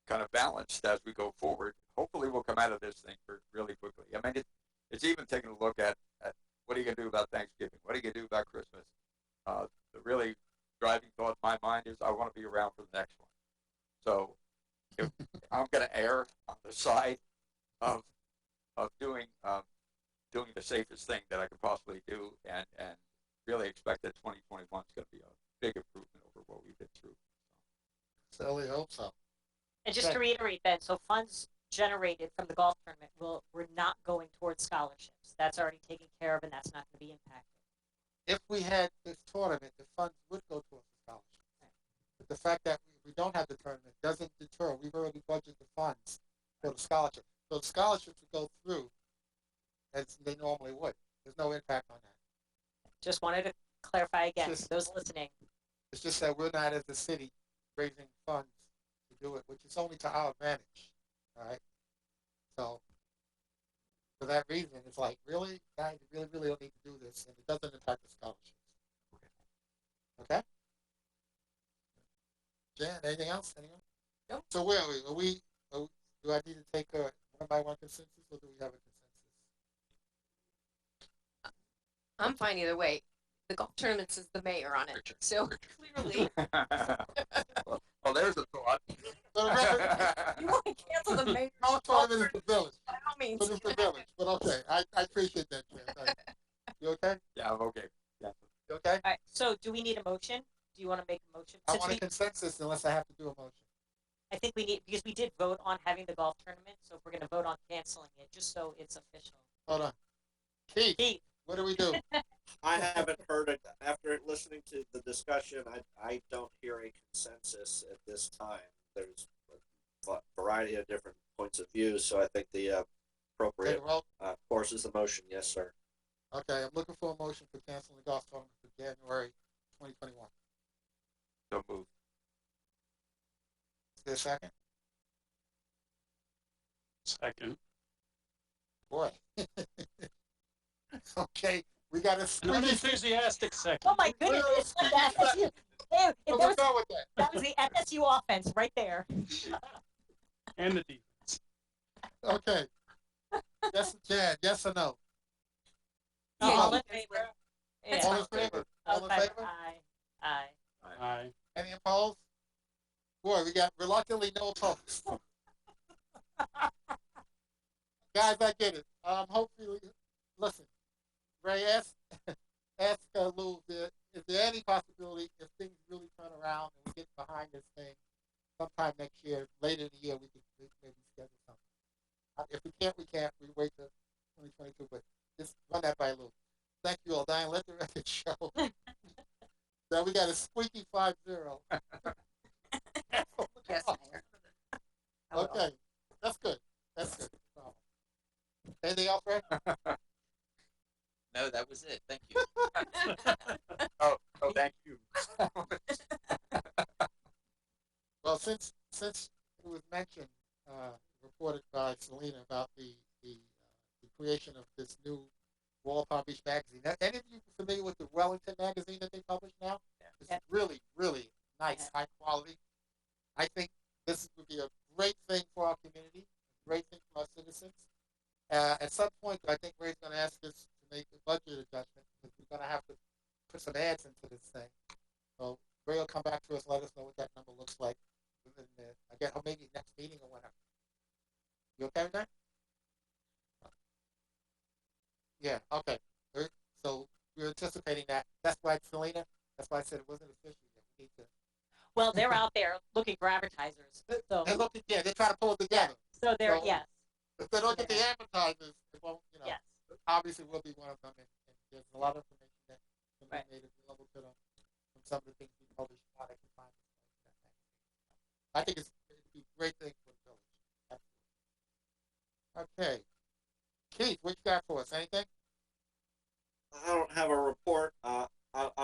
kind of balanced as we go forward. Hopefully, we'll come out of this thing really quickly. I mean, it's even taking a look at what are you going to do about Thanksgiving? What are you going to do about Christmas? The really driving thought in my mind is I want to be around for the next one. So if I'm going to err on the side of doing the safest thing that I could possibly do, and really expect that 2021 is going to be a big improvement over what we've been through. Certainly hope so. And just to reiterate then, so funds generated from the golf tournament were not going towards scholarships. That's already taken care of, and that's not going to be impacted. If we had this tournament, the funds would go towards the scholarship. But the fact that we don't have the tournament doesn't deter. We've already budgeted the funds for the scholarship. So the scholarships would go through as they normally would. There's no impact on that. Just wanted to clarify again Just- for those listening. It's just that we're not, as a city, raising funds to do it, which is only to our advantage. All right. So for that reason, it's like, really, guys, you really don't need to do this, and it doesn't impact the scholarships. Okay. Jan, anything else? Anyone? Nope. So where are we? Do I need to take a one by one consensus, or do we have a consensus? I'm fine either way. The golf tournaments is the mayor on it, Richard, so clearly well, there's a thought. For the record, you want to cancel the mayor. no tournament is the village. By all means. But it's the village. But okay, I appreciate that, Jan. Thank you. You okay? Yeah, I'm okay. Yeah. You okay? All right. So do we need a motion? Do you want to make a motion? I Since want a we, consensus unless I have to do a motion. I think we need, because we did vote on having the golf tournament, so if we're gonna vote on canceling it, just so it's official. Hold on. Keith, Keith, what do we do? I haven't heard it after listening to the discussion. I don't hear a consensus at this time. There's a variety of different points of view, so I think the Take appropriate a roll. course is the motion. Yes, sir. Okay, I'm looking for a motion for canceling the golf tournament for January 2021. So moved. Is there a second? Second. Boy. Okay, we got a An squeaky. unenthusiastic second. oh my goodness, it's like the FSU. Hey, So that we're done with that. was the FSU offense right there. And the defense. Okay. Yes, Jan, yes or no? Oh, Yeah, all you- in favor? Yeah. All in favor? All in favor? Aye. Aye. Aye. Any opposed? Boy, we got reluctantly no opposed. Guys, I get it. Hopefully, listen, Ray, ask Lou, is there any possibility if things really turn around and we get behind this thing sometime next year, later in the year, we could maybe schedule something. If we can't, we can't. We wait till 2022, but just run that by Lou. Thank you all, Diane. Let the record show that we got a squeaky 5-0. Yes, Mayor. I will. Okay, that's good. That's good. Anything else, Ray? No, that was it. Thank you. Oh, thank you. Well, since it was mentioned, reported by Selena about the creation of this new Royal Palm Beach magazine. Any of you familiar with the Wellington magazine that they publish now? It's really, really nice, high quality. I think this would be a great thing for our community, a great thing for our citizens. At some point, I think Ray's going to ask us to make a budget adjustment because we're going to have to put some ads into this thing. So Ray will come back to us, let us know what that number looks like. Within I guess maybe next meeting or whatever. You okay with that? Yeah. Okay. So we're anticipating that. That's why Selena. That's why I said it wasn't official yet. We need to. Well, they're out there looking for advertisers. So, They look at they're trying to pull it together. so they're, So- yes, If they don't get the advertisers, it won't. yes. Obviously, we'll be one of them. And there's a lot of information that can be Right. made available to them from some of the things we publish. How they can find it. I think it'd be a great thing for the village. Absolutely. Okay. Keith, what you got for us? Anything? I don't have a report. I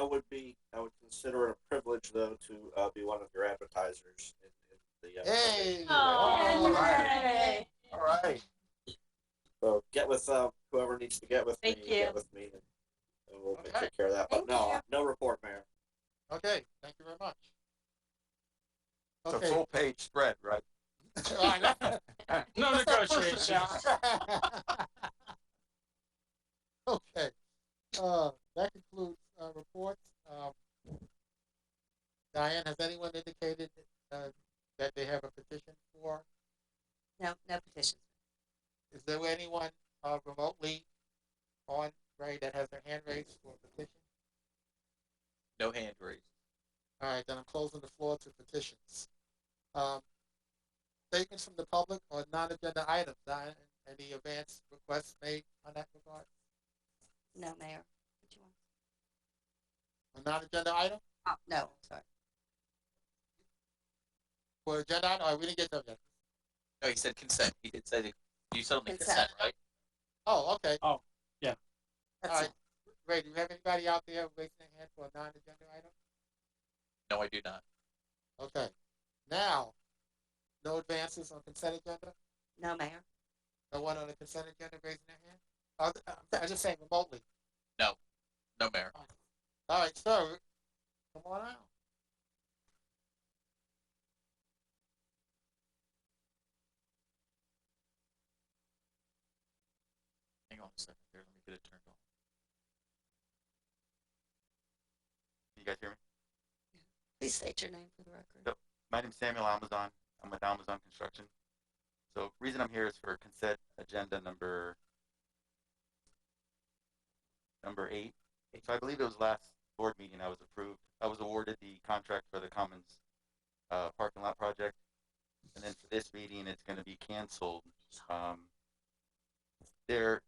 would consider it a privilege though to be one of your advertisers in the. Hey. Oh, all right. yay. All right. So get with whoever needs to get with Thank me. you. Get with me, and we'll Okay. take care of that. But Thank no report, Mayor. Okay. Thank you very much. It's a Okay. full page spread, right? All right. No Let's not push it negotiations. down. Okay. That concludes reports. Diane, has anyone indicated that they have a petition for? No petitions. Is there anyone remotely on, Ray, that has their hand raised for a petition? No hand raised. All right, then I'm closing the floor to petitions. Statements from the public on non-agenda items. Diane, any advance requests made on that regard? No, Mayor. What you want? A non-agenda item? Oh, no, sorry. For agenda item? All right, we didn't get them yet. No, he said consent. He did say that you said only Consent. consent, right? Oh, okay. Oh, yeah. That's All right. Ray, do you have anybody out there raising their hand for a non-agenda item? No, I do not. Okay. Now, no advances on consent agenda? no, Mayor. No one on the consent agenda raising their hand? I'm just saying remotely. No, Mayor. All right, so come on out. Hang on a second here. Let me get it turned on. Can you guys hear me? Please state your name for the record. Yep. My name's Samuel Amazon. I'm with Amazon Construction. So reason I'm here is for consent agenda number 8. So I believe it was last board meeting, I was awarded the contract for the Commons parking lot project. And then for this meeting, it's going to be canceled. There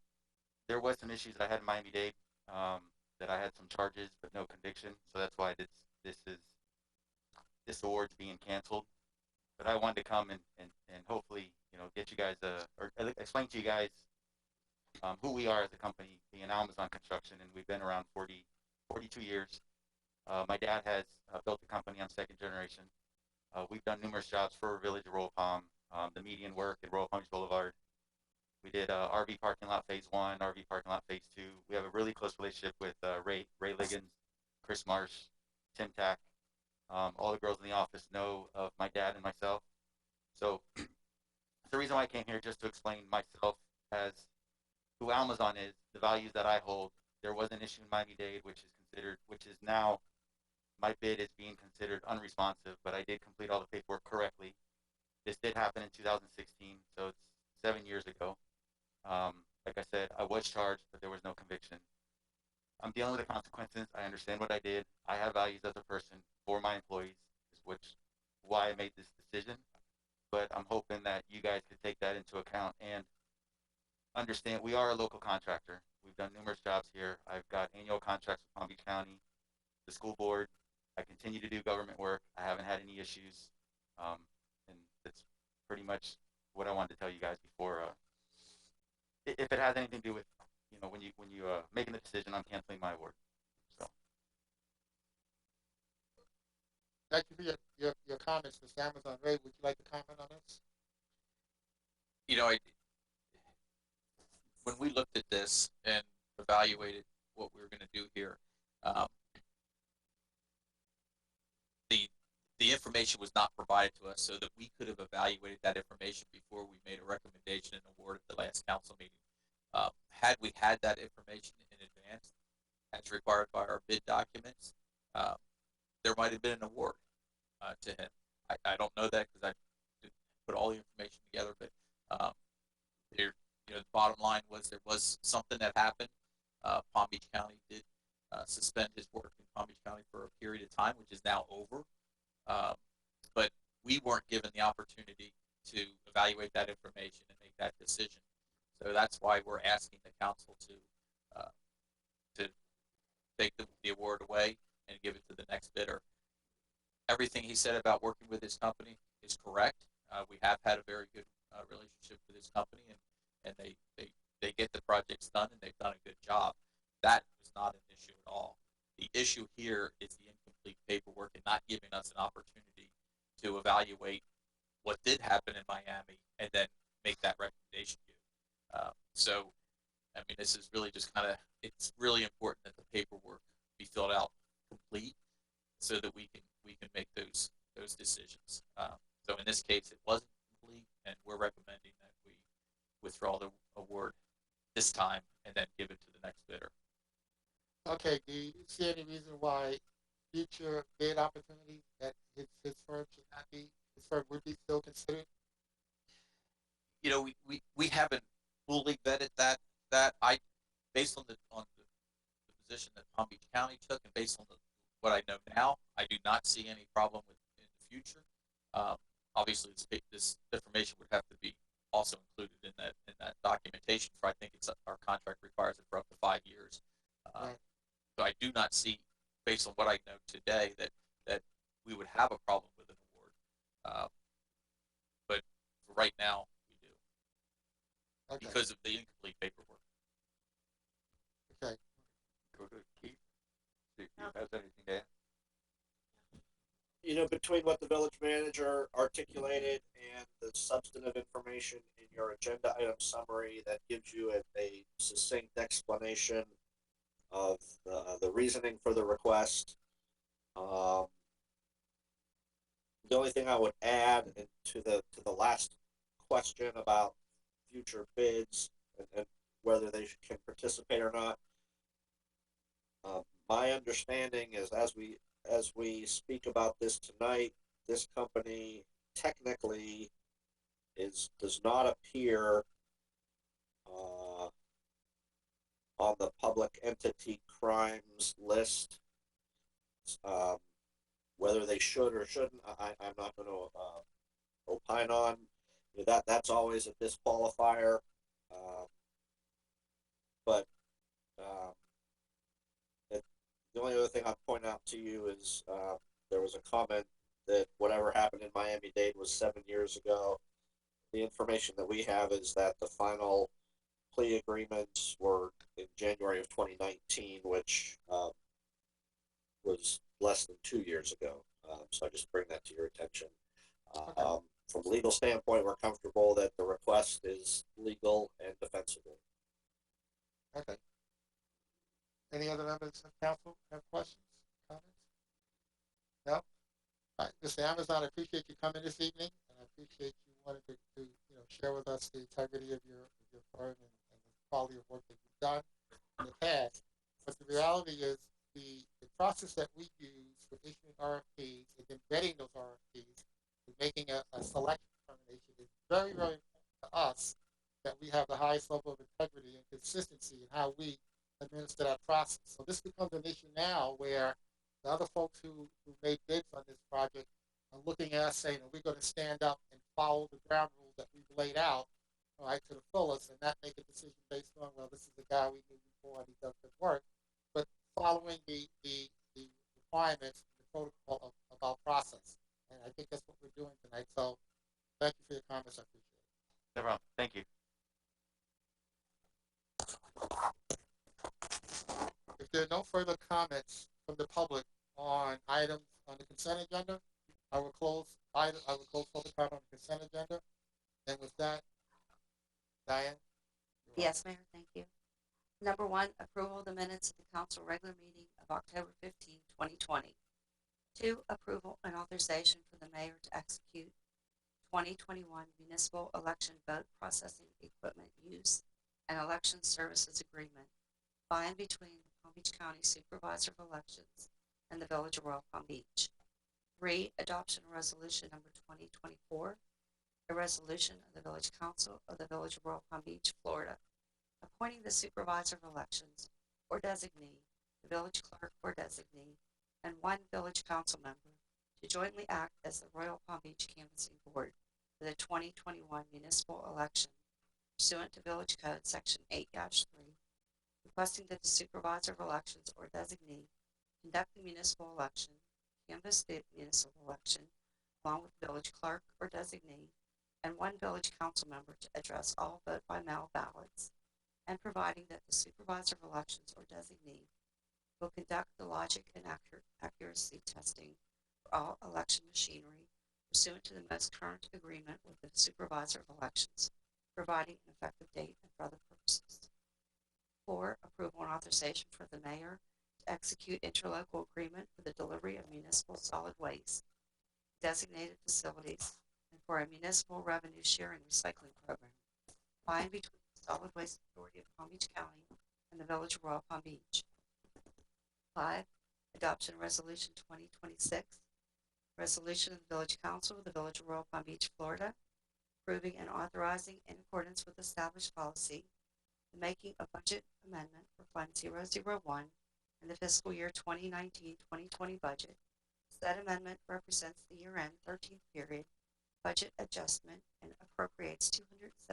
was some issues that I had in Miami-Dade, that I had some charges but no conviction. So that's why this award's being canceled. But I wanted to come and hopefully, get you guys, or explain to you guys who we are as a company, being Amazon Construction, and we've been around 42 years. My dad has built the company. I'm second generation. We've done numerous jobs for Village of Royal Palm, the median work at Royal Palm Beach Boulevard. We did RV parking lot phase 1, RV parking lot phase 2. We have a really close relationship with Ray Liggins, Chris Marsh, Tim Tack. All the girls in the office know of my dad and myself. So the reason why I came here just to explain myself as who Amazon is, the values that I hold. There was an issue in Miami-Dade, which is now, my bid is being considered unresponsive, but I did complete all the paperwork correctly. This did happen in 2016, so it's 7 years ago. Like I said, I was charged, but there was no conviction. I'm dealing with the consequences. I understand what I did. I have values as a person for my employees, why I made this decision. But I'm hoping that you guys could take that into account and understand we are a local contractor. We've done numerous jobs here. I've got annual contracts with Palm Beach County, the school board. I continue to do government work. I haven't had any issues. And that's pretty much what I wanted to tell you guys before. If it has anything to do with, when you making the decision on canceling my award. So. Thank you for your comments, Mr. Amazon. Ray, would you like to comment on this? When we looked at this and evaluated what we were going to do here, the information was not provided to us so that we could have evaluated that information before we made a recommendation and award at the last council meeting. Had we had that information in advance, as required by our bid documents, there might have been an award to him. I don't know that because I didn't put all the information together, but the bottom line was there was something that happened. Palm Beach County did suspend his work in Palm Beach County for a period of time, which is now over. But we weren't given the opportunity to evaluate that information and make that decision. So that's why we're asking the council to take the award away and give it to the next bidder. Everything he said about working with his company is correct. We have had a very good relationship with his company, and they get the projects done, and they've done a good job. That is not an issue at all. The issue here is the incomplete paperwork and not giving us an opportunity to evaluate what did happen in Miami and then make that recommendation to you. So, I mean, this is really just it's really important that the paperwork be filled out complete so that we can make those decisions. So in this case, it wasn't complete, and we're recommending that we withdraw the award this time and then give it to the next bidder. Okay, do you see any reason why future bid opportunities that his firm should not be, his firm would be still considered? We haven't fully vetted that based on the position that Palm Beach County took, and based on what I know now, I do not see any problem with in the future. Obviously, this information would have to be also included in that documentation. For I think our contract requires it for up to 5 years. Right. So I do not see, based on what I know today, that we would have a problem with an award. But for right now, we do. Okay. Because of the incomplete paperwork. Okay. Go to Keith. See if he has anything to add. Between what the village manager articulated and the substantive information in your agenda item summary that gives you a succinct explanation of the reasoning for the request. The only thing I would add to the last question about future bids and whether they can participate or not. My understanding is as we speak about this tonight, this company technically does not appear on the public entity crimes list whether they should or shouldn't, I'm not going to opine on. That's always a disqualifier. But the only other thing I'd point out to you is there was a comment that whatever happened in Miami-Dade was 7 years ago. The information that we have is that the final plea agreements were in January of 2019, which was less than 2 years ago. So I just bring that to your attention. From a legal standpoint, we're comfortable that the request is legal and defensible. Okay. Any other members of council have questions, comments? No? All right, Mr. Amazon, I appreciate you coming this evening, and I appreciate you wanting to share with us the integrity of your firm and the quality of work that you've done in the past. But the reality is the process that we use for issuing RFPs and then vetting those RFPs and making a selection determination is very, very important to us that we have the highest level of integrity and consistency in how we administer that process. So this becomes an issue now where the other folks who made bids on this project are looking at us saying, are we going to stand up and follow the ground rules that we've laid out, all right, to the fullest, and not make a decision based on, well, this is the guy we knew before and he does good work, but following the requirements, the protocol of our process. And I think that's what we're doing tonight. So thank you for your comments. I appreciate it. No problem. Thank you. If there are no further comments from the public on items on the consent agenda, I will close public comment on the consent agenda. And with that, Diane? Yes, Mayor, thank you. Number 1, approval of the minutes of the council regular meeting of October 15, 2020. 2, approval and authorization for the mayor to execute 2021 municipal election vote processing equipment use and election services agreement by and between the Palm Beach County Supervisor of Elections and the Village of Royal Palm Beach. 3, adoption of resolution number 2024, a resolution of the Village Council of the Village of Royal Palm Beach, Florida, appointing the Supervisor of Elections or designee, the Village Clerk or designee, and 1 Village Council member to jointly act as the Royal Palm Beach Canvassing Board for the 2021 municipal election pursuant to Village Code Section 8-3, requesting that the Supervisor of Elections or designee conduct the municipal election, canvass the municipal election, along with the Village Clerk or designee, and 1 Village Council member to address all vote-by-mail ballots, and providing that the Supervisor of Elections or designee will conduct the logic and accuracy testing for all election machinery pursuant to the most current agreement with the Supervisor of Elections, providing an effective date and for other purposes. 4, approval and authorization for the mayor to execute interlocal agreement for the delivery of municipal solid waste, designated facilities, and for a municipal revenue sharing recycling program by and between the Solid Waste Authority of Palm Beach County and the Village of Royal Palm Beach. 5, adoption resolution 2026, resolution of the Village Council of the Village of Royal Palm Beach, Florida, approving and authorizing in accordance with established policy the making a budget amendment for Fund 001 in the fiscal year 2019-2020 budget. Said amendment represents the year-end 13th period budget adjustment and appropriates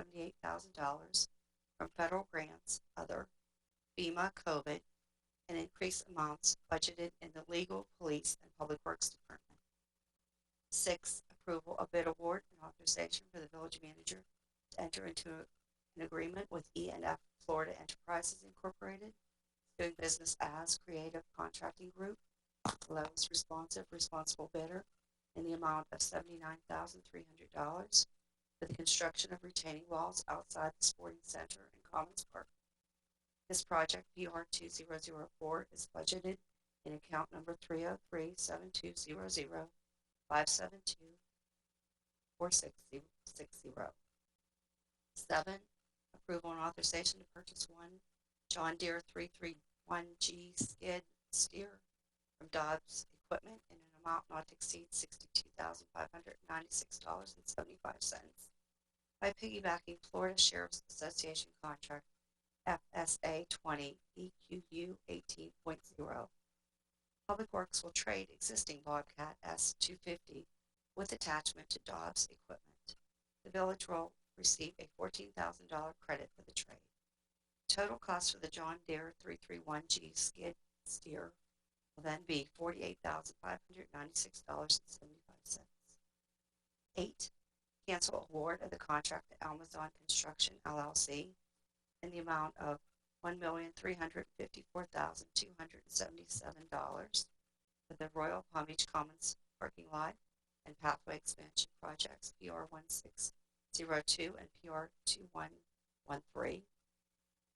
$278,000 from federal grants, other, FEMA, COVID, and increased amounts budgeted in the Legal, Police, and Public Works Department. 6, approval of bid award and authorization for the village manager to enter into an agreement with E&F Florida Enterprises Incorporated, doing business as Creative Contracting Group, lowest responsible bidder, in the amount of $79,300 for the construction of retaining walls outside the Sporting Center and Commons Park. This project, PR 2004, is budgeted in account number 303-7200-572-4660. 7, approval and authorization to purchase 1 John Deere 331G skid steer from Dobbs Equipment in an amount not to exceed $62,596.75 by piggybacking Florida Sheriff's Association contract FSA 20 EQU 18.0. Public Works will trade existing Bobcat S250 with attachment to Dobbs equipment. The village will receive a $14,000 credit for the trade. Total cost for the John Deere 331G skid steer will then be $48,596.75. 8. Cancel award of the contract to Amazon Construction LLC in the amount of $1,354,277 for the Royal Palm Beach Commons parking lot and pathway expansion projects PR1602 and PR2113.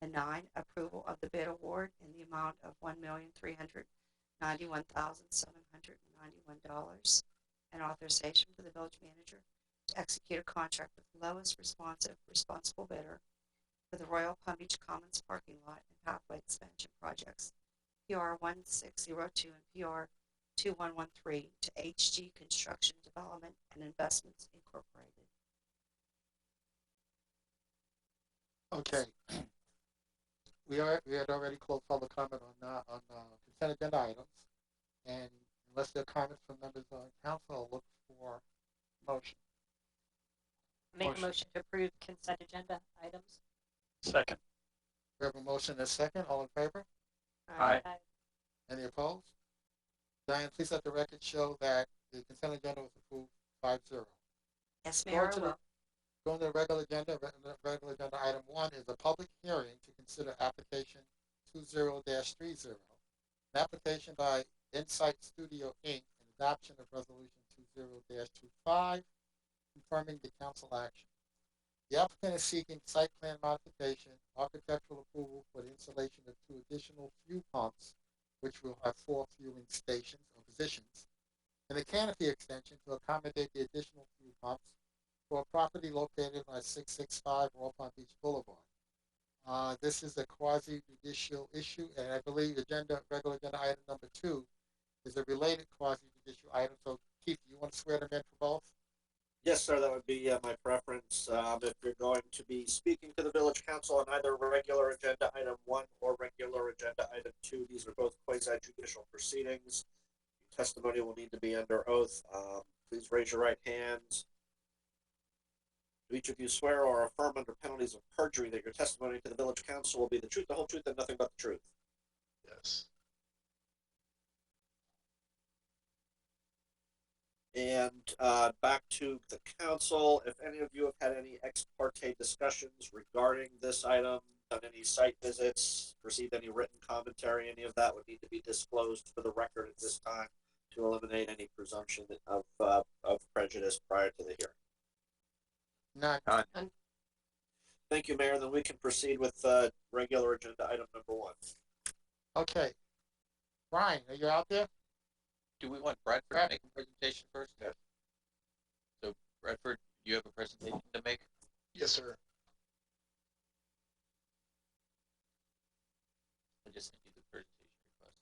And 9. Approval of the bid award in the amount of $1,391,791 and authorization for the village manager to execute a contract with lowest responsible bidder for the Royal Palm Beach Commons parking lot and pathway expansion projects PR1602 and PR2113 to HG Construction Development and Investments Incorporated. Okay. We had already closed public comment on consent agenda items, and unless there are comments from members of council, I'll look for motion. Make a motion to approve consent agenda items. Second. We have a motion and a second. All in favor? Aye. Any opposed? Diane, please let the record show that the consent agenda was approved 5-0. Yes, Mayor, I will. Going to the regular agenda item 1 is a public hearing to consider application 20-30, an application by Insight Studio Inc. and adoption of resolution 20-25, confirming the council action. The applicant is seeking site plan modification, architectural approval for the installation of 2 additional fuel pumps, which will have 4 fueling stations or positions, and a canopy extension to accommodate the additional fuel pumps for a property located on 665 Royal Palm Beach Boulevard. This is a quasi-judicial issue, and I believe regular agenda item number 2 is a related quasi-judicial item. So, Keith, you want to swear them in for both? Yes, sir, that would be my preference. If you're going to be speaking to the village council on either regular agenda item 1 or regular agenda item 2, these are both quasi-judicial proceedings. Testimony will need to be under oath. Please raise your right hand. Do each of you swear or affirm under penalties of perjury that your testimony to the village council will be the truth, the whole truth, and nothing but the truth? Yes. And back to the council, if any of you have had any ex parte discussions regarding this item, done any site visits, received any written commentary, any of that would need to be disclosed for the record at this time to eliminate any presumption of prejudice prior to the hearing. None. Thank you, Mayor. Then we can proceed with regular agenda item number 1. Okay. Brian, are you out there? Do we want Bradford to make a presentation first? Yes. So, Bradford, you have a presentation to make? Yes, sir. I just sent you the presentation request.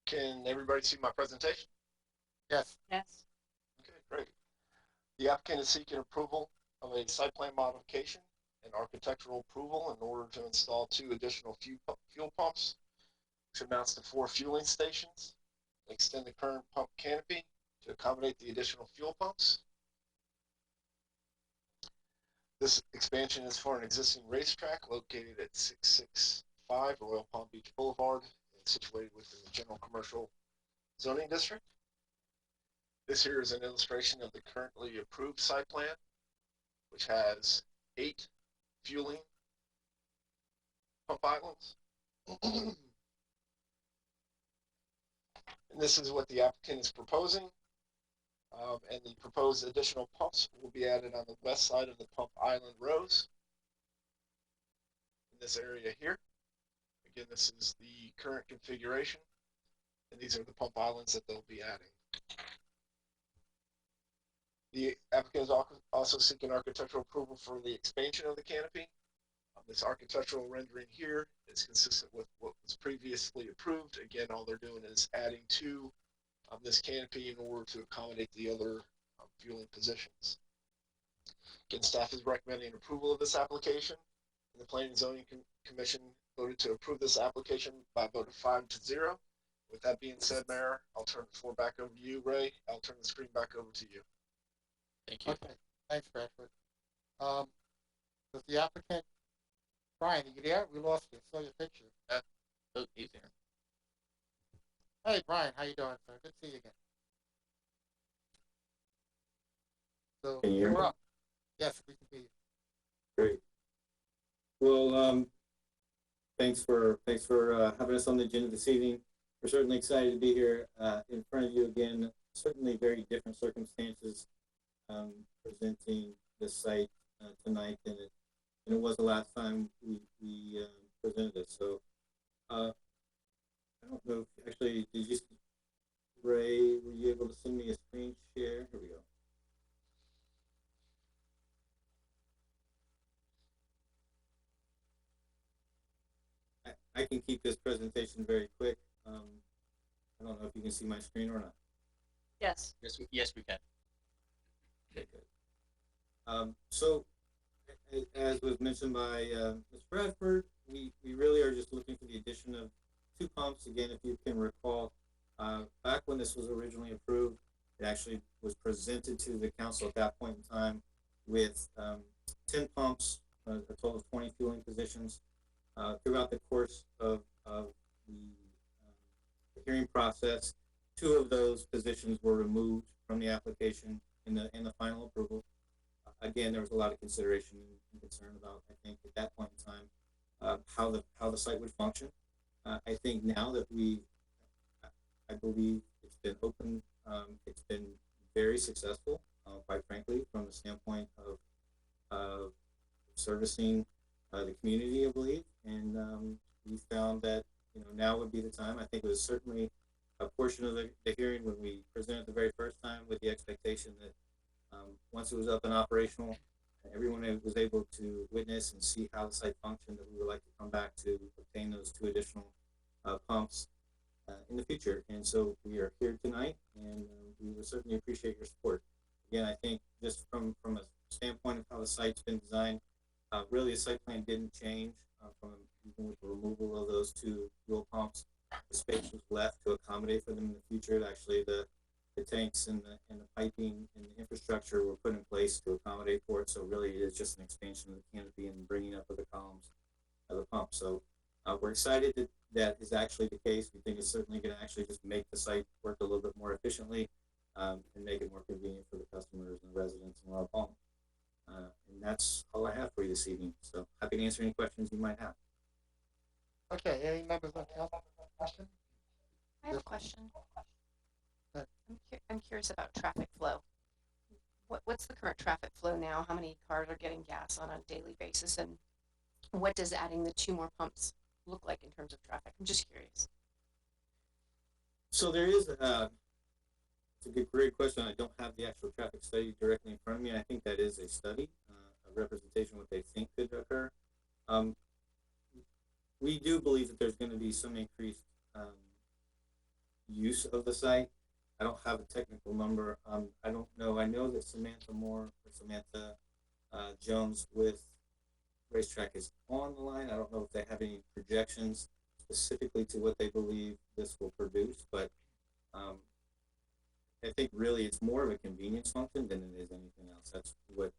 Can everybody see my presentation? Yes. Yes. Okay, great. The applicant is seeking approval of a site plan modification and architectural approval in order to install 2 additional fuel pumps, which amounts to 4 fueling stations, and extend the current pump canopy to accommodate the additional fuel pumps. This expansion is for an existing racetrack located at 665 Royal Palm Beach Boulevard and situated within the general commercial zoning district. This here is an illustration of the currently approved site plan, which has 8 fueling pump islands. And this is what the applicant is proposing. And the proposed additional pumps will be added on the west side of the pump island rows in this area here. Again, this is the current configuration, and these are the pump islands that they'll be adding. The applicant is also seeking architectural approval for the expansion of the canopy. This architectural rendering here is consistent with what was previously approved. Again, all they're doing is adding to this canopy in order to accommodate the other fueling positions. Again, staff is recommending approval of this application. And the Planning and Zoning Commission voted to approve this application by a vote of 5-0. With that being said, Mayor, I'll turn the floor back over to you, Ray. I'll turn the screen back over to you. Thank you. Okay, thanks, Bradford. Does the applicant, Brian, are you there? We lost you. Saw your picture. Oh, he's here. Hey, Brian, how you doing, sir? Good to see you again. So Can you hear you're me? up. Yes, we can hear you. Great. Well, thanks for having us on the agenda this evening. We're certainly excited to be here in front of you again. Certainly very different circumstances presenting this site tonight than it was the last time we presented it. So I don't know if actually did you, Ray, were you able to send me a screen share? Here we go. I can keep this presentation very quick. I don't know if you can see my screen or not. Yes. Yes, we can. Okay, good. So, as was mentioned by Ms. Bradford, we really are just looking for the addition of 2 pumps. Again, if you can recall, back when this was originally approved, it actually was presented to the council at that point in time with 10 pumps, a total of 20 fueling positions. Throughout the course of the hearing process, 2 of those positions were removed from the application in the final approval. Again, there was a lot of consideration and concern about, I think, at that point in time, how the site would function. I think now that I believe it's been open, it's been very successful, quite frankly, from the standpoint of servicing the community, I believe, and we found that now would be the time. I think it was certainly a portion of the hearing when we presented the very first time with the expectation that once it was up and operational, everyone was able to witness and see how the site functioned, that we would like to come back to obtain those 2 additional pumps in the future. And so we are here tonight, and we would certainly appreciate your support. Again, I think just from a standpoint of how the site's been designed, really the site plan didn't change from even with the removal of those 2 fuel pumps. The space was left to accommodate for them in the future. Actually, the tanks and the piping and the infrastructure were put in place to accommodate for it. So really, it is just an expansion of the canopy and bringing up of the columns of the pump. So we're excited that that is actually the case. We think it's certainly going to actually just make the site work a little bit more efficiently and make it more convenient for the customers and residents in Royal Palm. And that's all I have for you this evening. So happy to answer any questions you might have. Okay, any members of the council have a question? I have a question. I'm curious about traffic flow. What's the current traffic flow now? How many cars are getting gas on a daily basis, and what does adding the 2 more pumps look like in terms of traffic? I'm just curious. So there is it's a great question. I don't have the actual traffic study directly in front of me. I think that is a study, a representation of what they think could occur. We do believe that there's going to be some increased use of the site. I don't have a technical number. I don't know. I know that Samantha Jones with Racetrack is on the line. I don't know if they have any projections specifically to what they believe this will produce, but I think really it's more of a convenience function than it is anything else. That's what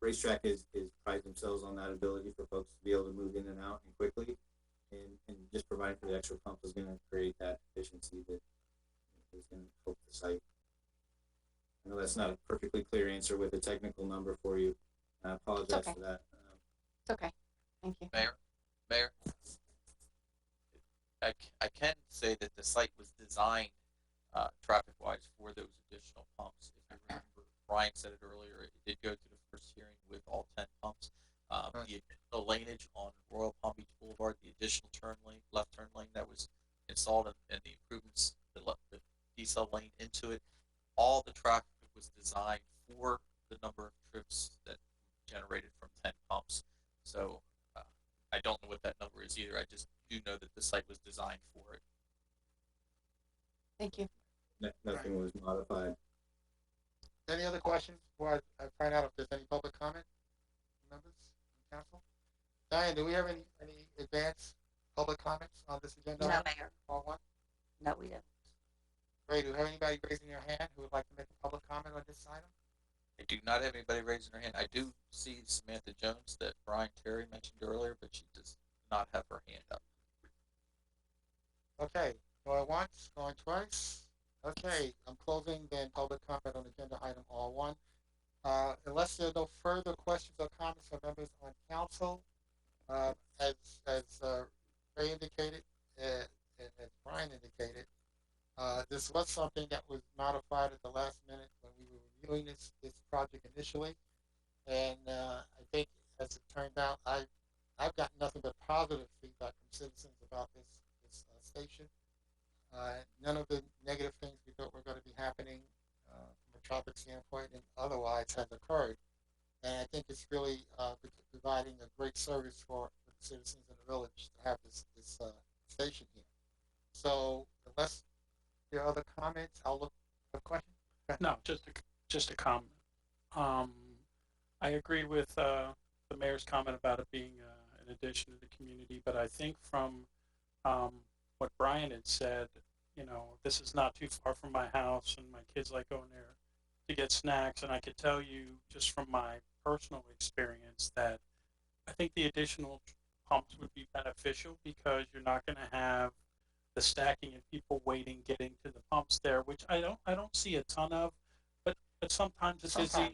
Racetrack is pride themselves on, that ability for folks to be able to move in and out and quickly, and just providing for the extra pump is going to create that efficiency that is going to help the site. I know that's not a perfectly clear answer with a technical number for you. I apologize for that. It's okay. Thank you. Mayor, I can say that the site was designed traffic-wise for those additional pumps. If you remember, Brian said it earlier, it did go to the first hearing with all 10 pumps. The additional laneage on Royal Palm Beach Boulevard, the additional left turn lane that was installed, and the improvements, the decel lane into it, all the traffic was designed for the number of trips that generated from 10 pumps. So I don't know what that number is either. I just do know that the site was designed for it. Thank you. Nothing was modified. Any other questions before I find out if there's any public comment, members of council. Diane, do we have any advance public comments on this agenda? No, item? Mayor. All one? No, we don't. Ray, do we have anybody raising their hand who would like to make a public comment on this item? I do not have anybody raising their hand. I do see Samantha Jones that Brian Terry mentioned earlier, but she does not have her hand up. Okay, going once, going twice. Okay, I'm closing then public comment on agenda item R1. Unless there are no further questions or comments from members on council, as Ray indicated, and as Brian indicated, this was something that was modified at the last minute when we were reviewing this project initially, and I think as it turned out, I've gotten nothing but positive feedback from citizens about this station. None of the negative things we thought were going to be happening from a traffic standpoint and otherwise has occurred, and I think it's really providing a great service for the citizens in the village to have this station here. So unless there are other comments, I'll look for a question. No, just a comment. I agree with the mayor's comment about it being an addition to the community, but I think from what Brian had said, you know, this is not too far from my house, and my kids like going there to get snacks. And I could tell you just from my personal experience that I think the additional pumps would be beneficial because you're not going to have the stacking and people waiting, getting to the pumps there, which I don't see a ton of, but sometimes it's busy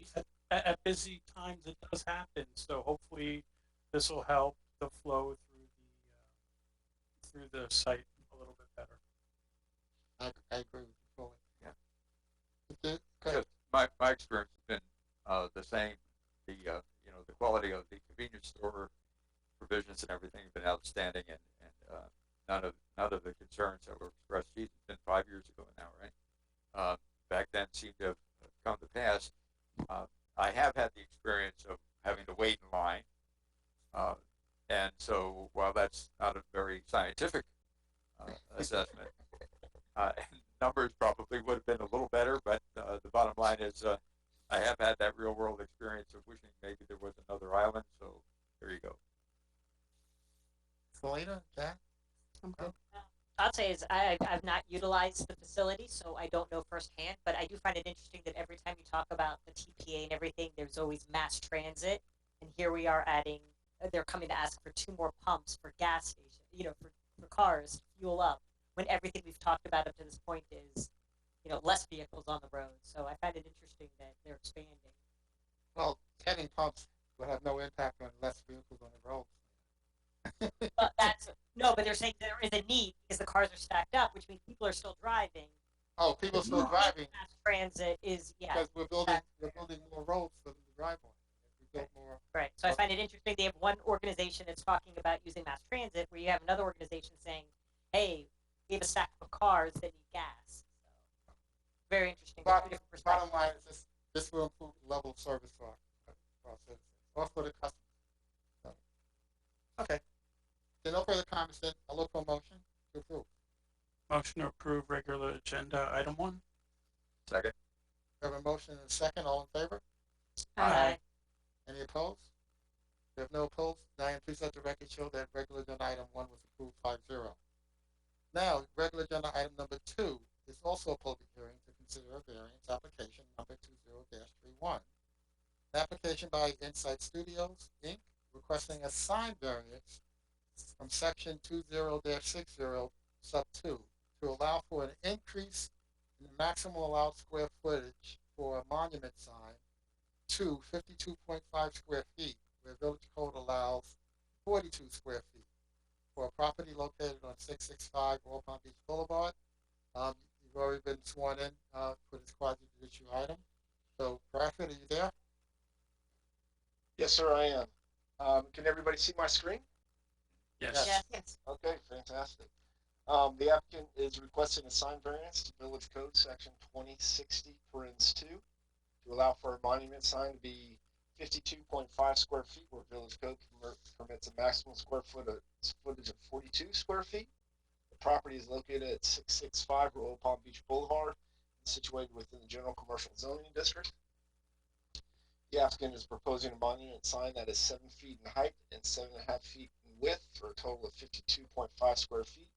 at busy times it does happen. So hopefully this will help the flow through the site a little bit better. I agree with you fully. Yeah. Okay. Just my experience has been the same. The the quality of the convenience store provisions and everything have been outstanding, and none of the concerns that were expressed. Geez, it's been 5 years ago now, right? Back then seemed to have come to pass. I have had the experience of having to wait in line, and so while that's not a very scientific assessment, numbers probably would have been a little better, but the bottom line is I have had that real world experience of wishing maybe there was another island, so there you go. Selena, Jack? I'm good. I'll say is I've not utilized the facility, so I don't know firsthand, but I do find it interesting that every time you talk about the TPA and everything, there's always mass transit, and here we are adding, they're coming to ask for 2 more pumps for gas station, for cars to fuel up, when everything we've talked about up to this point is, less vehicles on the road. So I find it interesting that they're expanding. Well, adding pumps will have no impact on less vehicles on the roads. But they're saying there is a need because the cars are stacked up, which means people are still driving. Oh, people still driving. Mass transit is, Because we're building more roads for them to drive on. We build more. Right. So I find it interesting. They have one organization that's talking about using mass transit, where you have another organization saying, "Hey, we have a stack of cars that need gas." So very interesting. Bottom line is this will improve the level of service for our citizens or for the customers. So, okay. If there are no further comments, then I'll look for a motion to approve. Motion to approve regular agenda item 1. Second. We have a motion and a second. All in favor? Aye. Any opposed? We have no opposed. Diane, please let the record show that regular agenda item 1 was approved 5-0. Now, regular agenda item number 2 is also a public hearing to consider a variance application number 20-31. An application by Insight Studios, Inc., requesting a sign variance from section 20-60 sub 2 to allow for an increase in the maximum allowed square footage for a monument sign to 52.5 square feet, where village code allows 42 square feet for a property located on 665 Royal Palm Beach Boulevard. You've already been sworn in for this quasi-judicial item. So, Bradford, are you there? Yes, sir, I am. Can everybody see my screen? Yes. Yes. Okay, fantastic. The applicant is requesting a sign variance to Village Code Section 2060, parens 2, to allow for a monument sign to be 52.5 square feet, where Village Code permits a maximum footage of 42 square feet. The property is located at 665 Royal Palm Beach Boulevard, and situated within the General Commercial Zoning District. The applicant is proposing a monument sign that is 7 feet in height and 7.5 feet in width for a total of 52.5 square feet.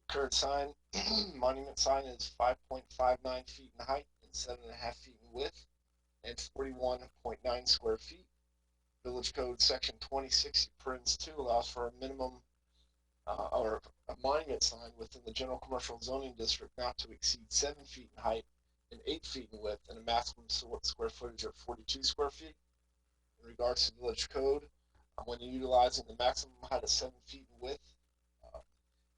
Current sign, monument sign is 5.59 feet in height and 7.5 feet in width and 41.9 square feet. Village Code Section 2060 parens 2 allows for a minimum or a monument sign within the general commercial zoning district not to exceed 7 feet in height and 8 feet in width and a maximum square footage of 42 square feet. In regards to Village Code, when you're utilizing the maximum height of 7 feet in width,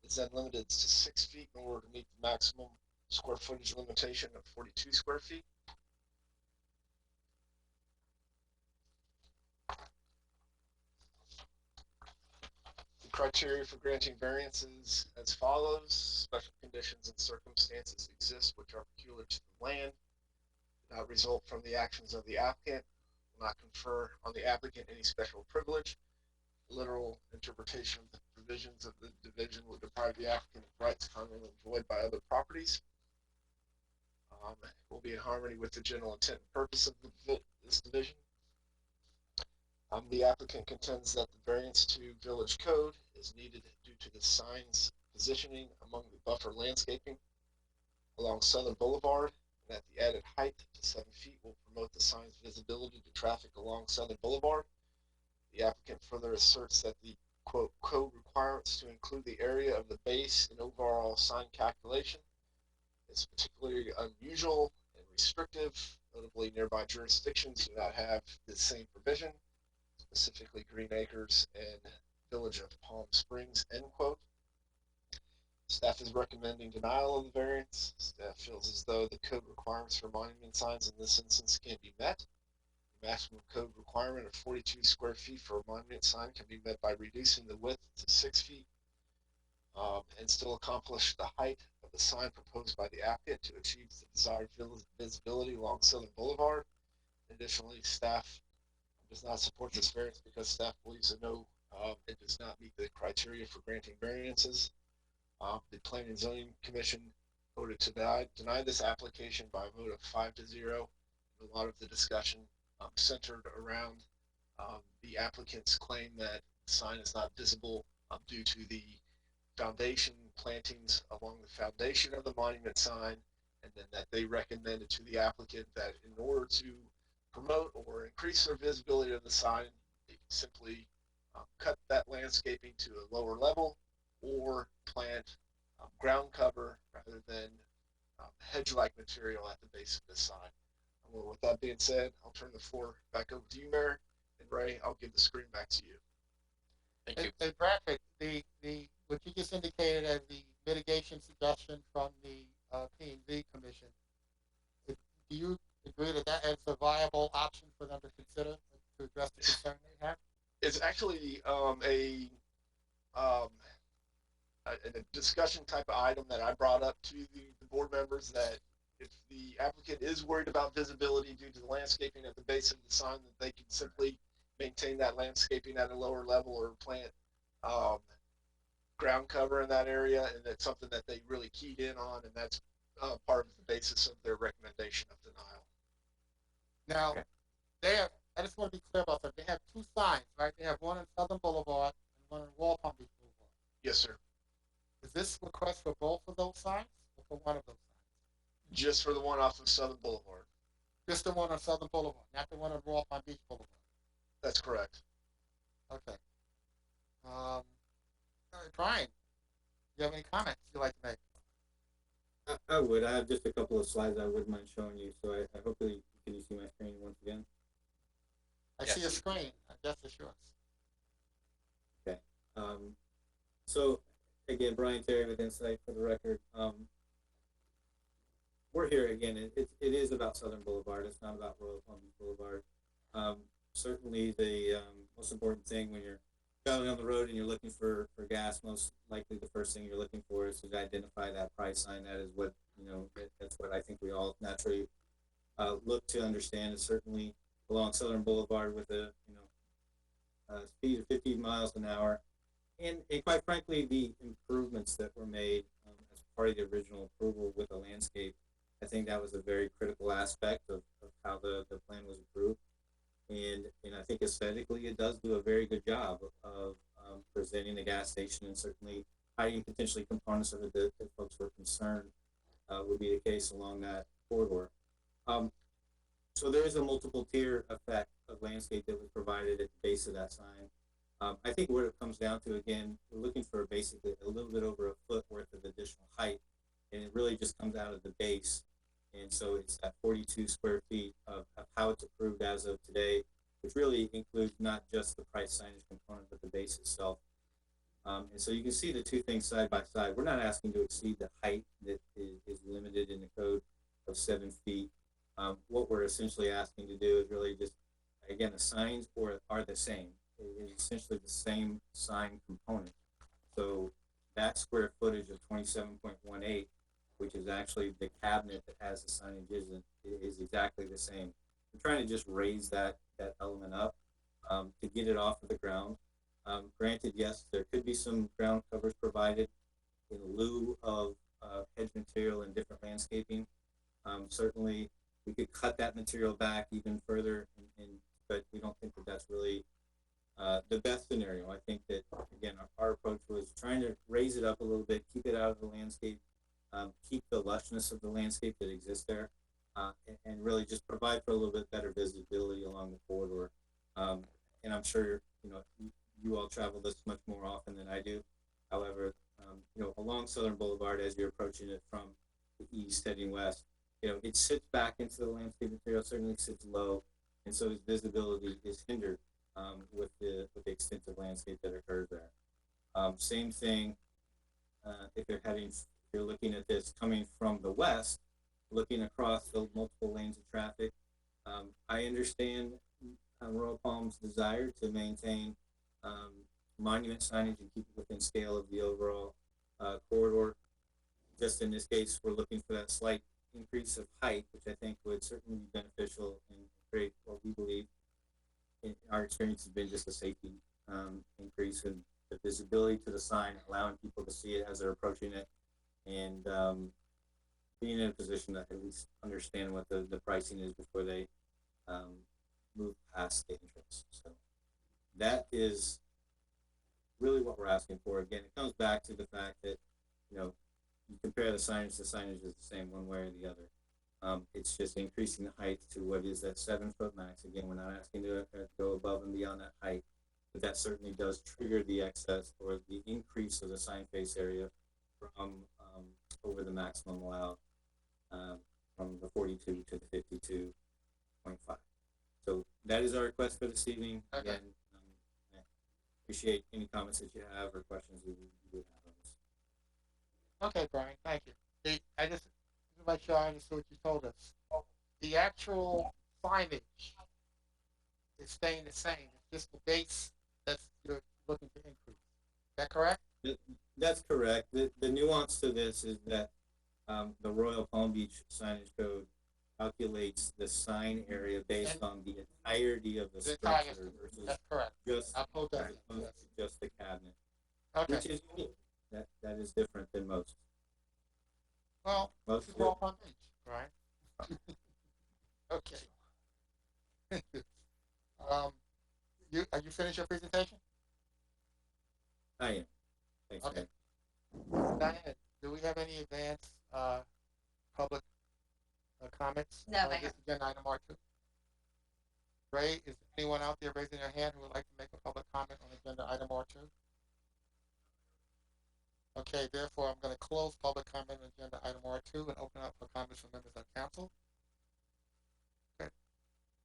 is then limited to 6 feet in order to meet the maximum square footage limitation of 42 square feet. The criteria for granting variances as follows. Special conditions and circumstances exist which are peculiar to the land, do not result from the actions of the applicant, will not confer on the applicant any special privilege. Literal interpretation of the provisions of the division would deprive the applicant of rights commonly enjoyed by other properties. It will be in harmony with the general intent and purpose of this division. The applicant contends that the variance to Village Code is needed due to the sign's positioning among the buffer landscaping along Southern Boulevard, and that the added height to 7 feet will promote the sign's visibility to traffic along Southern Boulevard. The applicant further asserts that the quote code requirements to include the area of the base in overall sign calculation is particularly unusual and restrictive. Notably, nearby jurisdictions do not have the same provision, specifically Green Acres and Village of Palm Springs, end quote. Staff is recommending denial of the variance. Staff feels as though the code requirements for monument signs in this instance can be met. The maximum code requirement of 42 square feet for a monument sign can be met by reducing the width to 6 feet and still accomplish the height of the sign proposed by the applicant to achieve the desired visibility along Southern Boulevard. Additionally, staff does not support this variance because staff believes that it does not meet the criteria for granting variances. The Planning and Zoning Commission voted to deny this application by a vote of 5-0. A lot of the discussion centered around the applicant's claim that the sign is not visible due to the foundation plantings along the foundation of the monument sign, and then that they recommended to the applicant that in order to promote or increase their visibility of the sign, they can simply cut that landscaping to a lower level or plant ground cover rather than hedge-like material at the base of the sign. Well, with that being said, I'll turn the floor back over to you, Mayor, and Ray, I'll give the screen back to you. Thank you. Hey, Bradford, what you just indicated as the mitigation suggestion from the P&Z Commission, do you agree that that is a viable option for them to consider to address the concern they have? It's actually a discussion type of item that I brought up to the board members, that if the applicant is worried about visibility due to the landscaping at the base of the sign, that they can simply maintain that landscaping at a lower level or plant ground cover in that area, and that's something that they really keyed in on, and that's part of the basis of their recommendation of denial. Now, they have, I just want to be clear about that. They have two signs, right? They have one on Southern Boulevard and one on Walpole Beach Boulevard. Yes, sir. Is this request for both of those signs or for one of those signs? Just for the one off of Southern Boulevard. Just the one on Southern Boulevard, not the one on Walpole Beach Boulevard. That's correct. Okay. Brian, do you have any comments you'd like to make? I would. I have just a couple of slides I wouldn't mind showing you. So I hopefully, can you see my screen once again? I see a screen. I guess it's yours. Okay. So again, Brian Terry with Insight for the record. We're here again. It is about Southern Boulevard. It's not about Royal Palm Beach Boulevard. Certainly the most important thing when you're traveling on the road and you're looking for gas, most likely the first thing you're looking for is to identify that price sign. That is what, that's what I think we all naturally look to understand, is certainly along Southern Boulevard with a, speed of 15 miles an hour. And quite frankly, the improvements that were made as part of the original approval with the landscape, I think that was a very critical aspect of how the plan was approved. think aesthetically it does do a very good job of presenting the gas station, and certainly hiding potentially components of it that folks were concerned would be the case along that corridor. So there is a multiple tier effect of landscape that was provided at the base of that sign. I think what it comes down to, again, we're looking for basically a little bit over a foot worth of additional height, and it really just comes out of the base. And so it's at 42 square feet of how it's approved as of today, which really includes not just the price signage component, but the base itself. And so you can see the two things side by side. We're not asking to exceed the height that is limited in the code of 7 feet. What we're essentially asking to do is really just, again, the signs are the same. It is essentially the same sign component. So that square footage of 27.18, which is actually the cabinet that has the signage, is exactly the same. We're trying to just raise that element up to get it off of the ground. Granted, yes, there could be some ground covers provided in lieu of hedge material and different landscaping. Certainly, we could cut that material back even further, but we don't think that that's really the best scenario. I think that, again, our approach was trying to raise it up a little bit, keep it out of the landscape, keep the lushness of the landscape that exists there, and really just provide for a little bit better visibility along the corridor. And I'm sure, you all travel this much more often than I do. However, along Southern Boulevard, as you're approaching it from the east heading west, it sits back into the landscape material, certainly sits low, and so its visibility is hindered with the extensive landscape that occurs there. Same thing if you're looking at this coming from the west, looking across the multiple lanes of traffic. I understand Royal Palm's desire to maintain monument signage and keep it within scale of the overall corridor. Just in this case, we're looking for that slight increase of height, which I think would certainly be beneficial and create what we believe, in our experience, has been just a safety increase in the visibility to the sign, allowing people to see it as they're approaching it, and being in a position to at least understand what the pricing is before they move past the entrance. So that is really what we're asking for. Again, it comes back to the fact that, you compare the signage is the same one way or the other. It's just increasing the height to what is that 7 foot max. Again, we're not asking to go above and beyond that height, but that certainly does trigger the excess or the increase of the sign face area from over the maximum allowed from the 42 to the 52.5. So that is our request for this evening. Okay. Again, I appreciate any comments that you have or questions you would have on this. Okay, Brian, thank you. I just to make sure I understood what you told us. The actual signage is staying the same. It's just the base that's you're looking to increase. Is that correct? That's correct. The nuance to this is that the Royal Palm Beach signage code calculates the sign area based on the entirety of the structure versus that's correct. just I pulled that. as opposed to just the cabinet, Okay. which is unique. That is different than most. Well, Most this is Royal Palm Beach, right? Okay. Are you finished your presentation? I am. Thanks. Okay. Man. Diane, do we have any advance public comments? No, on Mayor. this agenda item R2? Ray, is anyone out there raising their hand who would like to make a public comment on agenda item R2? Okay, therefore, I'm going to close public comment on agenda item R2 and open up for comments from members of council. Okay.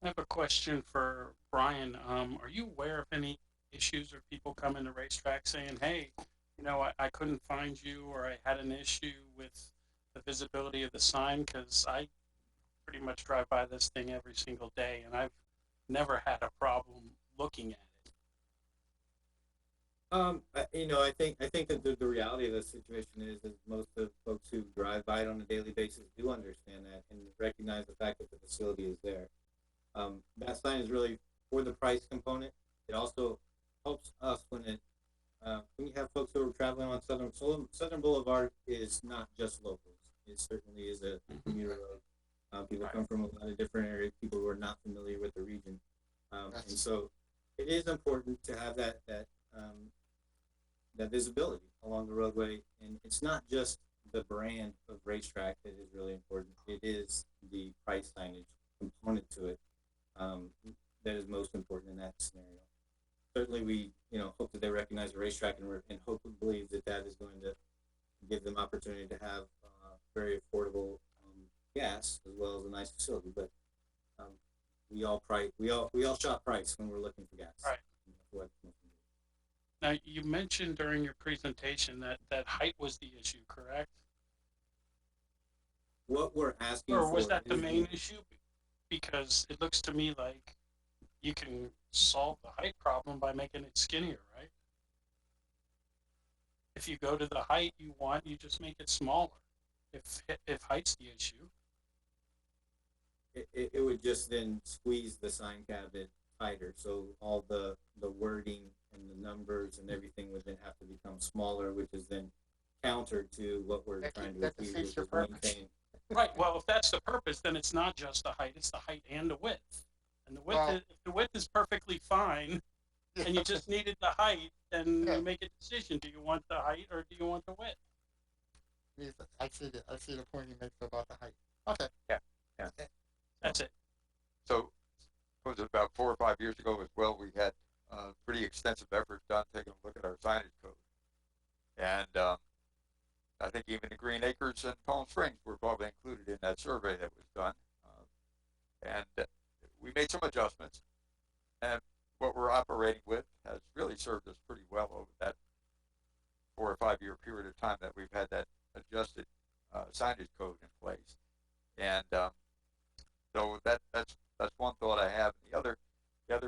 I have a question for Brian. Are you aware of any issues or people come in the racetrack saying, hey, I couldn't find you, or I had an issue with the visibility of the sign? Because I pretty much drive by this thing every single day, and I've never had a problem looking at it. I think that the reality of the situation is most of the folks who drive by it on a daily basis do understand that and recognize the fact that the facility is there. That sign is really for the price component. It also helps us when you have folks who are traveling on Southern Boulevard is not just locals. It certainly is a commuter road. People come from a lot of different areas, people who are not familiar with the region. And so it is important to have that visibility along the roadway. And it's not just the brand of racetrack that is really important. It is the price signage component to it that is most important in that scenario. Certainly, we hope that they recognize the racetrack and hope and believe that that is going to give them opportunity to have very affordable gas as well as a nice facility. But we all shop price when we're looking for gas. Right. What, Now, you mentioned during your presentation that height was the issue, correct? what we're asking Or was for that the is main issue? Because it looks to me like you can solve the height problem by making it skinnier, right? If you go to the height you want, you just make it smaller. If height's the issue. it would just then squeeze the sign cabinet tighter. So all the wording and the numbers and everything would then have to become smaller, which is then counter to what we're trying to achieve, which is maintain. Right. Well, if that's the purpose, then it's not just the height; it's the height and the width. And the width, Well, if the width is perfectly fine, and you just needed the height, then you make a decision: do you want the height or do you want the width? I see the point you make about the height. Okay. Yeah. That's it. So, was it about 4 or 5 years ago as well? We had pretty extensive effort done taking a look at our signage code, and I think even the Green Acres and Palm Springs were probably included in that survey that was done, and we made some adjustments. And what we're operating with has really served us pretty well over that 4 or 5 year period of time that we've had that adjusted signage code in place. And so that's one thought I have. The other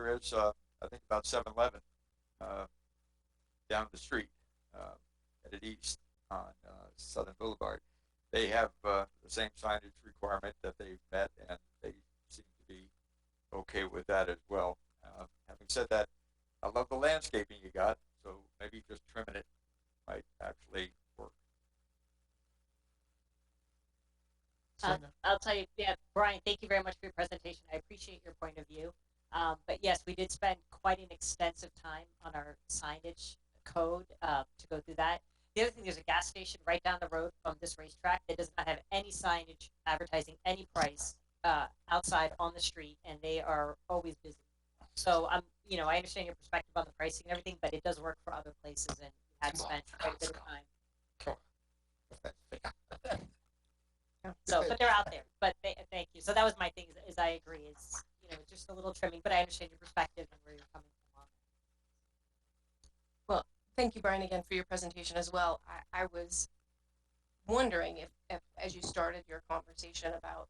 is I think about 7-Eleven down the street headed east on Southern Boulevard. They have the same signage requirement that they've met, and they seem to be okay with that as well. Having said that, I love the landscaping you got, so maybe just trimming it might actually work. I'll tell you, yeah, Brian, thank you very much for your presentation. I appreciate your point of view. But yes, we did spend quite an extensive time on our signage code to go through that. The other thing, there's a gas station right down the road from this racetrack that does not have any signage advertising any price outside on the street, and they are always busy. So I understand your perspective on the pricing and everything, but it does work for other places, and we had spent quite a bit of time. So, but they're out there. But thank you. So that was my thing. Is I agree. Is just a little trimming, but I understand your perspective and where you're coming from on that. Well, thank you, Brian, again for your presentation as well. I was wondering if as you started your conversation about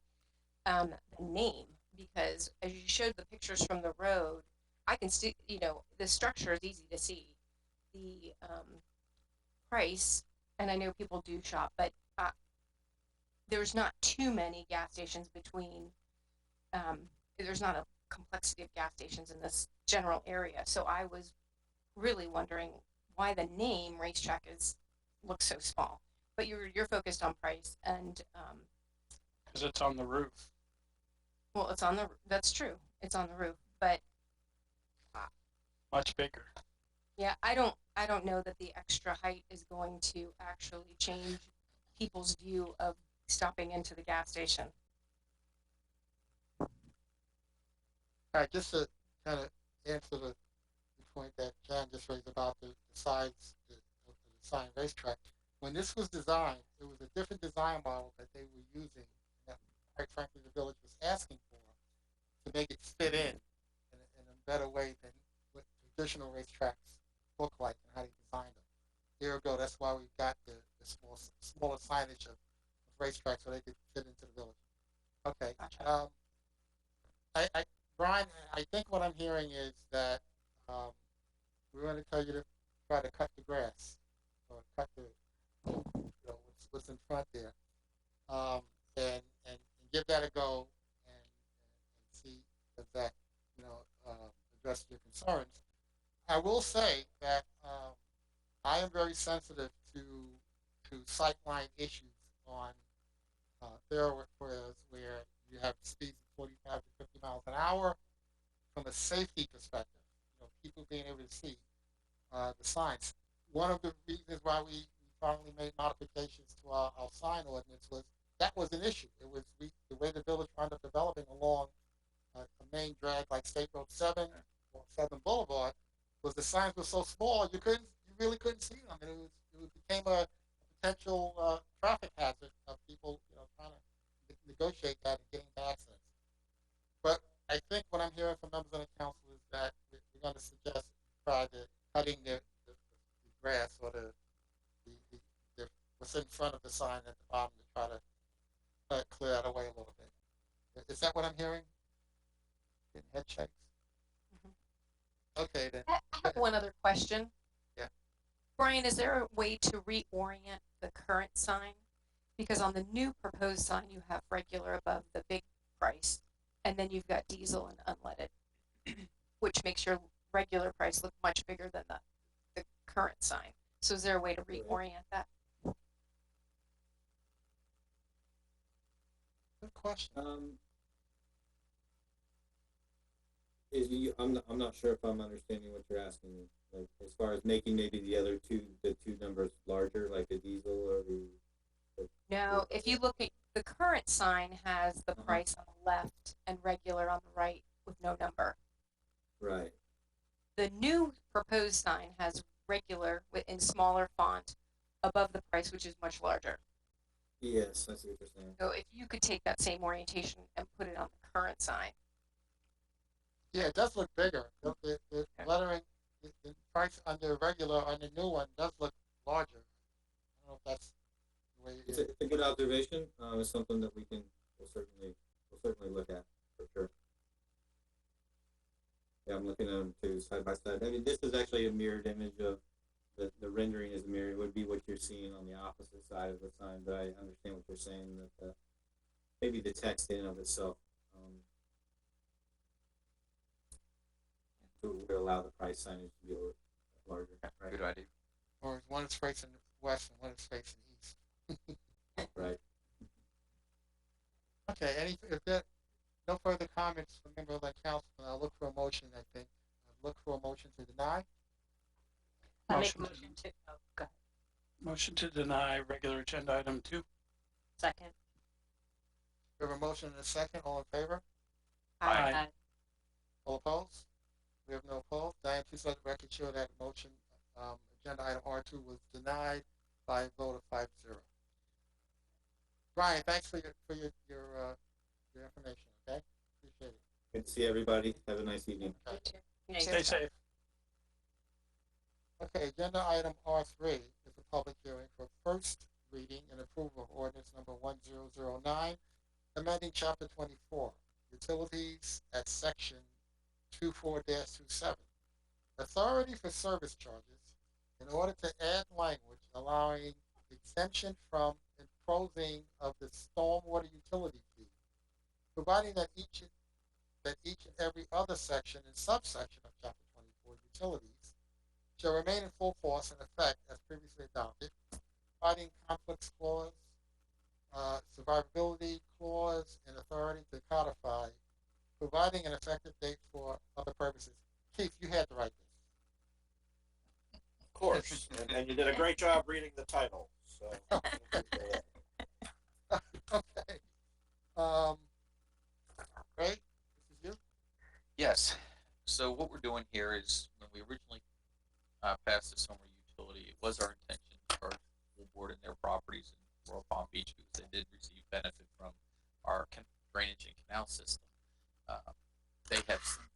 the name, because as you showed the pictures from the road, I can see, the structure is easy to see. The price, and I know people do shop, but there's not too many gas stations between, there's not a complexity of gas stations in this general area. So I was really wondering why the name racetrack looks so small, but you're focused on price and because it's on the roof. Well, that's true. It's on the roof, but much bigger. Yeah, I don't know that the extra height is going to actually change people's view of stopping into the gas station. All right, just to kind of answer the point that Jan just raised about the size of the sign racetrack. When this was designed, it was a different design model that they were using, that quite frankly the village was asking for, to make it fit in a better way than what traditional racetracks look like and how they designed them. A year ago, that's why we got the smaller signage of racetracks so they could fit into the village. Okay. Gotcha. Brian, I think what I'm hearing is that we're going to tell you to try to cut the grass or cut what's in front there, and give that a go and see if that address your concerns. I will say that I am very sensitive to sightline issues on thoroughfares where you have speeds of 45 to 50 miles an hour from a safety perspective, people being able to see the signs. One of the reasons why we finally made modifications to our sign ordinance was that was an issue. It was the way the village wound up developing along a main drag like State Road 7 or 7 Boulevard was the signs were so small you really couldn't see them, and it became a potential traffic hazard of people trying to negotiate that and getting to accidents. But I think what I'm hearing from members of the council is that we're going to suggest try the cutting the grass or the what's in front of the sign at the bottom to try to clear that away a little bit. Is that what I'm hearing? Getting head shakes. Okay then. I have one other question. Yeah. Brian, is there a way to reorient the current sign? Because on the new proposed sign, you have regular above the big price, and then you've got diesel and unleaded, which makes your regular price look much bigger than the current sign. So is there a way to reorient that? Good question. I'm not sure if I'm understanding what you're asking. Like as far as making maybe the two numbers larger, like the diesel or the No, if you look at the current sign has the price on the left and regular on the right with no number. Right. The new proposed sign has regular in smaller font above the price, which is much larger. Yes, I see what you're saying. So if you could take that same orientation and put it on the current sign. Yeah, it does look bigger. The lettering, the price on the regular on the new one does look larger. I don't know if that's the way it is. It's a good observation. It's something that we'll certainly look at for sure. Yeah, I'm looking at them too, side by side. I mean, this is actually a mirrored image of the rendering is mirrored. It would be what you're seeing on the opposite side of the sign, but I understand what you're saying, that maybe the text in and of itself would allow the price signage to be a little larger. Right? Good idea. Or one is facing west and one is facing east. Right. Okay, if there no further comments from member of the council, I'll look for a motion, I think. I'll look for a motion to deny. I make a motion to, oh, go ahead. Motion to deny regular agenda item 2. Second. We have a motion and a second. All in favor? Aye. All opposed? We have no opposed. Diane, please let the record show that motion, agenda item R2 was denied by a vote of 5-0. Brian, thanks for your information. Okay, appreciate it. Good to see everybody. Have a nice evening. Okay. Stay safe. Okay, agenda item R3 is a public hearing for first reading and approval of ordinance number 1009, amending chapter 24, utilities at section 24-27, authority for service charges, in order to add language allowing exemption from imposing of the stormwater utility fee, providing that each and every other section and subsection of chapter 24 utilities shall remain in full force and effect as previously adopted, providing conflicts clause, survivability clause, and authority to codify, providing an effective date for other purposes. Keith, you had to write this. Of course, and you did a great job reading the title. So. Okay. Ray, this is you. Yes. So what we're doing here is when we originally passed the summer utility, it was our intention to charge the school board and their properties in Royal Palm Beach because they did receive benefit from our drainage and canal system. They have since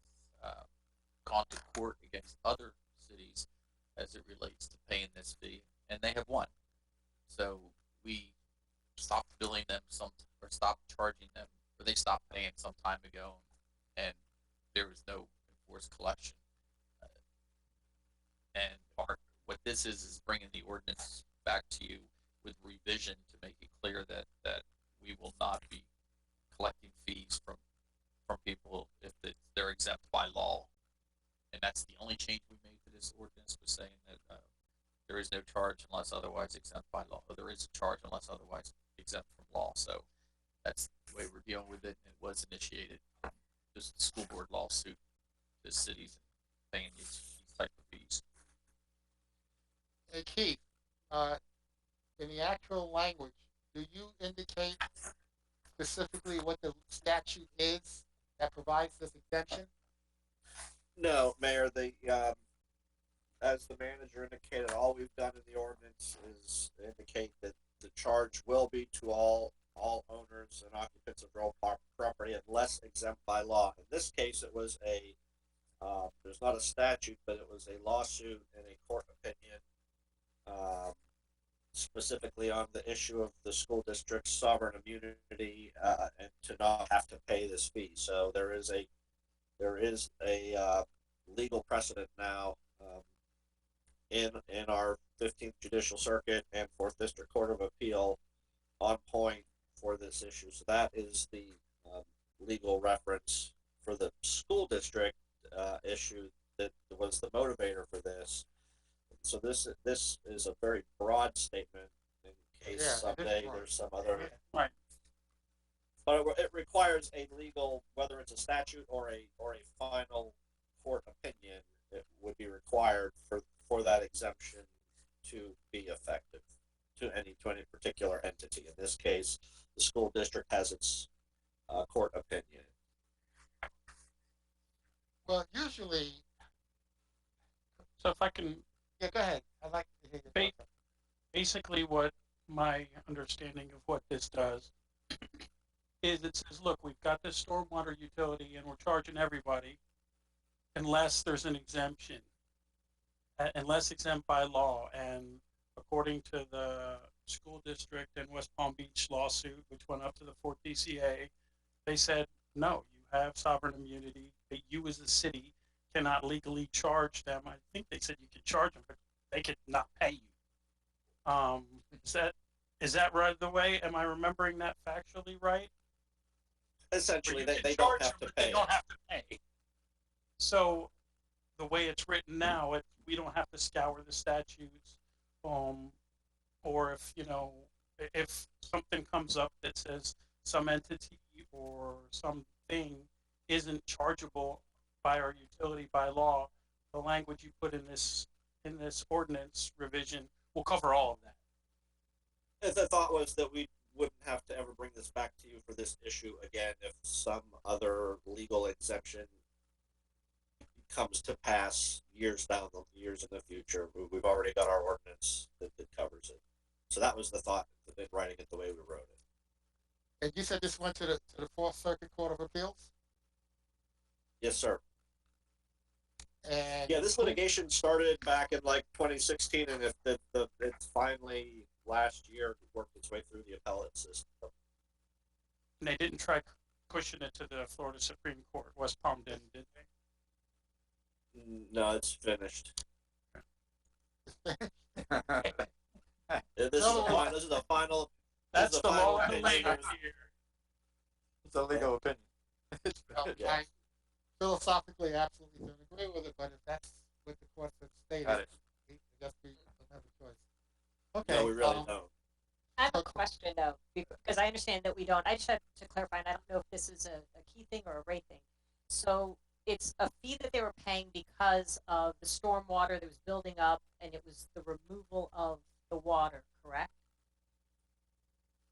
gone to court against other cities as it relates to paying this fee, and they have won. So we stopped billing them or stopped charging them, or they stopped paying some time ago, and there was no enforced collection. And what this is bringing the ordinance back to you with revision to make it clear that we will not be collecting fees from people if they're exempt by law. And that's the only change we made to this ordinance, was saying that there is no charge unless otherwise exempt by law. Or there is a charge unless otherwise exempt from law. So that's the way we're dealing with it. It was initiated, just a school board lawsuit the cities paying these type of fees. Hey Keith, in the actual language, do you indicate specifically what the statute is that provides this exemption? No, Mayor, as the manager indicated, all we've done in the ordinance is indicate that the charge will be to all owners and occupants of real property unless exempt by law. In this case, it was there's not a statute, but it was a lawsuit and a court opinion, specifically on the issue of the school district's sovereign immunity, and to not have to pay this fee. So there is a legal precedent now, in our 15th Judicial Circuit and 4th District Court of Appeal on point for this issue. So that is the legal reference for the school district issue that was the motivator for this. So this is a very broad statement in case someday there's some other. Right. But it requires a legal, whether it's a statute or a final court opinion, it would be required for that exemption to be effective to any particular entity. In this case, the school district has its court opinion. Well, usually. So if I can. Yeah, go ahead. I'd like to hear your thoughts. Basically, what my understanding of what this does is it says, look, we've got this stormwater utility and we're charging everybody unless there's an exemption, unless exempt by law. And according to the school district and West Palm Beach lawsuit, which went up to the 4th DCA, they said, no, you have sovereign immunity, that you as a city cannot legally charge them. I think they said you could charge them, but they could not pay you. Is that right the way? Am I remembering that factually right? Essentially, they don't have to pay. They don't have to pay. So the way it's written now, we don't have to scour the statutes, or if something comes up that says some entity or something isn't chargeable by our utility by law, the language you put in this ordinance revision will cover all of that. And the thought was that we wouldn't have to ever bring this back to you for this issue again if some other legal exemption comes to pass years in the future. We've already got our ordinance that covers it. So that was the thought in writing it the way we wrote it. And you said this went to the 4th Circuit Court of Appeals? Yes, sir. And yeah, this litigation started back in like 2016, and it's finally last year worked its way through the appellate system. And they didn't try pushing it to the Florida Supreme Court. West Palm didn't, did they? No, it's finished. This is the final. That's the final law. opinion. It's a legal opinion. I philosophically absolutely don't agree with it, but if that's what the courts have stated, I guess we don't have a choice. Okay. No, we really don't. I have a question though, because I understand that we don't. I just had to clarify, and I don't know if this is a key thing or a rate thing. So it's a fee that they were paying because of the storm water that was building up, and it was the removal of the water, correct?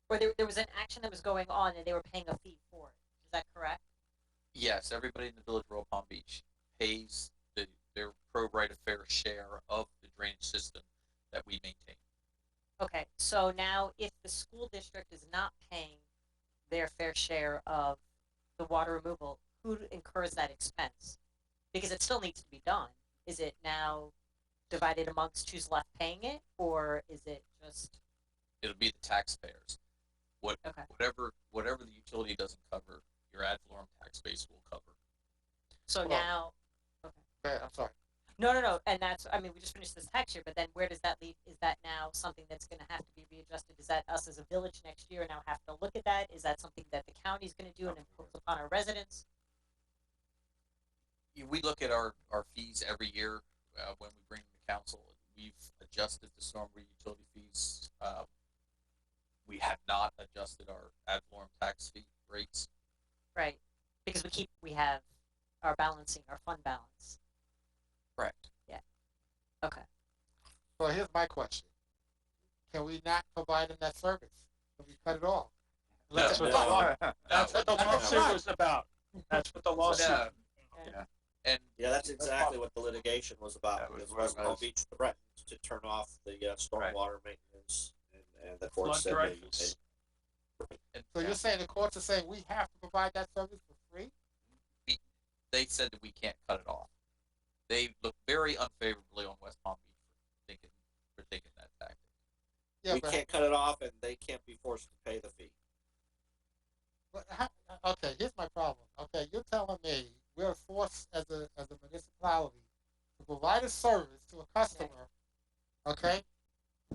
Or there was an action that was going on, and they were paying a fee for it. Is that correct? Yes, everybody in the village of Royal Palm Beach pays their pro-rata fair share of the drainage system that we maintain. Okay, so now if the school district is not paying their fair share of the water removal, who incurs that expense? Because it still needs to be done. Is it now divided amongst who's left paying it, or is it just? It'll be the taxpayers. Whatever the utility doesn't cover, your ad valorem tax base will cover. So now, okay. I'm sorry. No, and that's, I mean, we just finished this tax year, but then where does that leave? Is that now something that's going to have to be readjusted? Is that us as a village next year now have to look at that? Is that something that the county's going to do and impose upon our residents? We look at our fees every year when we bring them to council. We've adjusted the stormwater utility fees. We have not adjusted our ad valorem tax fee rates. Right, because we have our balancing our fund balance. Correct. Okay. So here's my question. Can we not provide them that service? Can we cut it off? That's what that's what the lawsuit was about. That's what the lawsuit. No. Yeah. And Yeah, that's exactly what the litigation was about. That was Because what it West Palm was. Beach threatened to turn off the stormwater maintenance, and the court Flood said dreyfus. and So you're saying the courts are saying we have to provide that service for free? they said that we can't cut it off. They look very unfavorably on West Palm Beach for taking that tactic. Yeah, we but can't cut it off, and they can't be forced to pay the fee. okay, here's my problem. Okay, you're telling me we're forced as a municipality to provide a service to a customer, okay,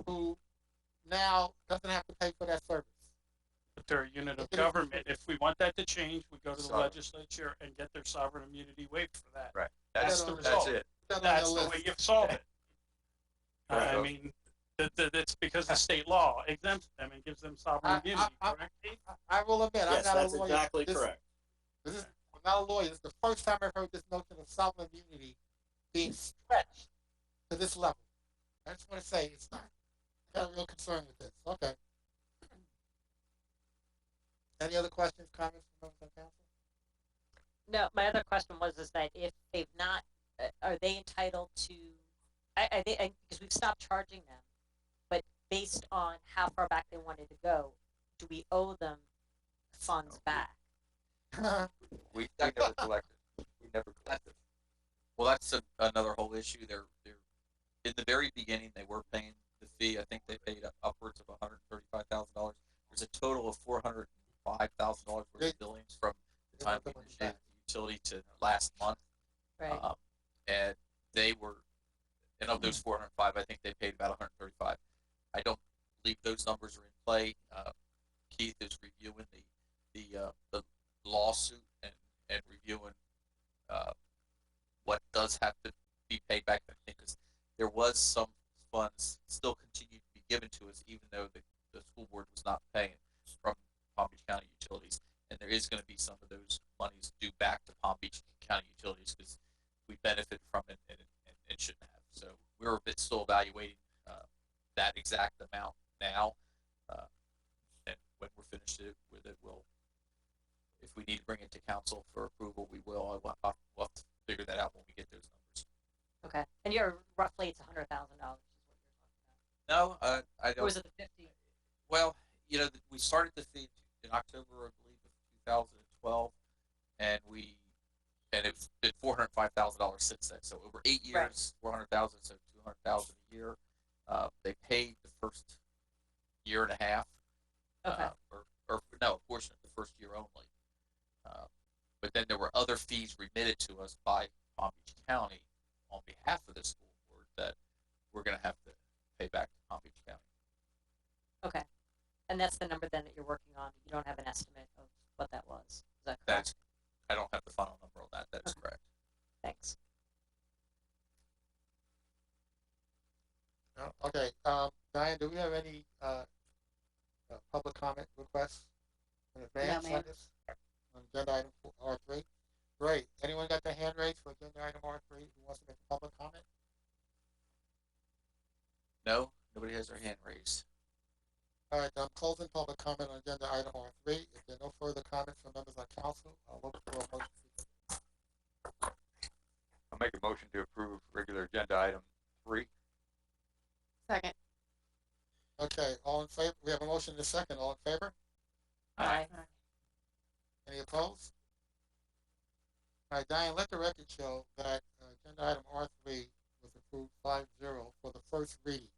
who now doesn't have to pay for that service. But they're a unit of government. If we want that to change, we go to the Sovereign. legislature and get their sovereign immunity waived for that. Right. That's the result. That's it. That's the way you solve it. Right. I mean, that's because the state law exempts them and gives them sovereign immunity, correct? I will admit, Yes, I'm not that's a lawyer. exactly correct. I'm not a lawyer. This is the first time I've heard this notion of sovereign immunity being stretched to this level. I just want to say it's not. I got a real concern with this. Okay. Any other questions, comments from members of council? No, my other question was is that if they've not, are they entitled to? Because we've stopped charging them, but based on how far back they wanted to go, do we owe them funds back? We never collected. We never collected. Well, that's another whole issue. They're in the very beginning they were paying the fee. I think they paid upwards of $135,000. There's a total of $405,000 worth of billings from the time we initiated the utility to last month. Right. And they were, and of those 405, I think they paid about 135. I don't believe those numbers are in play. Keith is reviewing the lawsuit and reviewing what does have to be paid back. I think because there was some funds still continue to be given to us, even though the school board was not paying from Palm Beach County Utilities, and there is going to be some of those monies due back to Palm Beach County Utilities because we benefit from it and shouldn't have. So we're a bit still evaluating that exact amount now, and when we're finished with it, we'll, if we need to bring it to council for approval, we will. We'll have to figure that out when we get those numbers. Okay. And you're roughly it's $100,000 is what you're talking No, I about. don't. Or was it the 50? Well, we started the fee in October, I believe, of 2012, and it's been $405,000 since then. So over 8 years, 400,000, so 200,000 a year. They paid the first year and a half, Okay. or no, a portion of the first year only. But then there were other fees remitted to us by Palm Beach County on behalf of the school board that we're going to have to pay back to Palm Beach County. Okay. And that's the number then that you're working on. You don't have an estimate of what that was. Is that correct? That's, I don't have the final number on that. That is correct. Thanks. Okay. Diane, do we have any public comment requests in advance Mayor. on this? On agenda item R3? Great. Anyone got their hand raised for agenda item R3 who wants to make a public comment? No, nobody has their hand raised. All right, I'm closing public comment on agenda item R3. If there are no further comments from members of council, I'll look for a motion. I'll make a motion to approve regular agenda item 3. Second. Okay, all in favor? We have a motion and a second. All in favor? Aye. Any opposed? All right, Diane, let the record show that agenda item R3 was approved 5-0 for the first reading.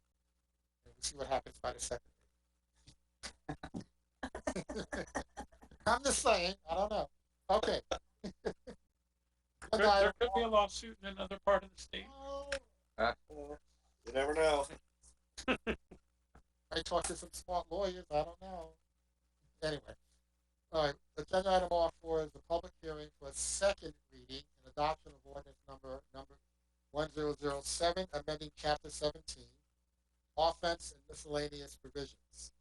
And we'll see what happens by the second reading. I'm just saying, I don't know. Okay. There could be a lawsuit in another part of the state. You never know. I talked to some smart lawyers. I don't know. Anyway, all right. Agenda item R4 is the public hearing for a second reading and adoption of ordinance number 1007, amending Chapter 17, offense and miscellaneous provisions.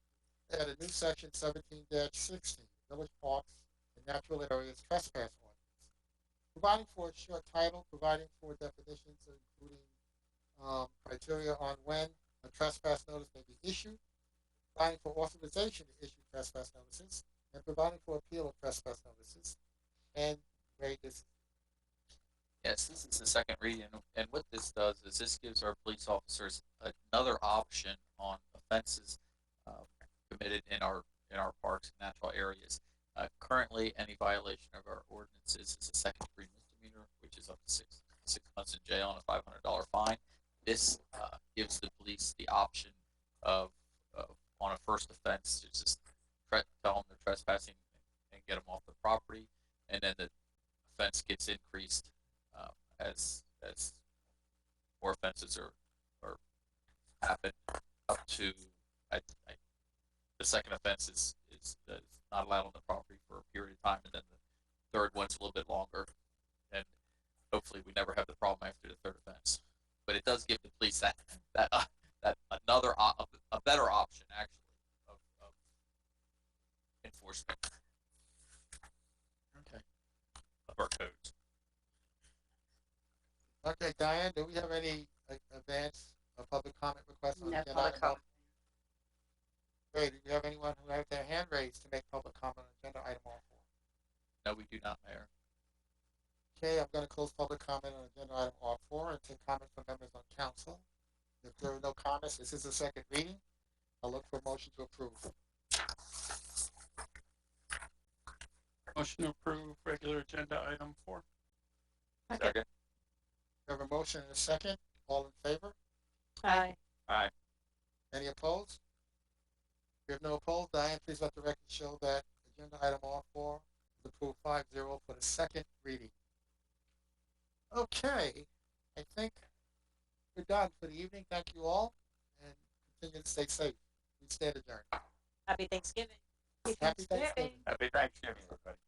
Add a new section 17-16, village parks and natural areas trespass ordinance. providing for a short title, providing for definitions, including criteria on when a trespass notice may be issued, providing for authorization to issue trespass notices, and providing for appeal of trespass notices. And Ray, this. Yes, this is the second reading, and what this does is this gives our police officers another option on offenses committed in our parks and natural areas. Currently, any violation of our ordinances is a second-degree misdemeanor, which is up to six months in jail and a $500 fine. This gives the police the option of on a first offense to just tell them they're trespassing and get them off the property, and then the offense gets increased as more offenses are happen up to the second offense is not allowed on the property for a period of time, and then the third one's a little bit longer, and hopefully we never have the problem after the third offense. But it does give the police that another a better option actually of enforcement. Okay. Of our codes. Okay, Diane, do we have any advance public comment requests on No agenda public item? comment. Great. Do we have anyone who has their hand raised to make public comment on agenda item R4? No, we do not, Mayor. Okay, I'm going to close public comment on agenda item R4 and take comments from members on council. If there are no comments, this is the second reading. I'll look for a motion to approve. Motion to approve regular agenda item 4. Second. We have a motion and a second. All in favor? Aye. Aye. Any opposed? If you have no opposed, Diane, please let the record show that agenda item R4 is approved 5-0 for the second reading. Okay, I think we're done for the evening. Thank you all, and continue to stay safe. We stand adjourned. Happy Thanksgiving. Happy Thanksgiving. Happy Thanksgiving, everybody.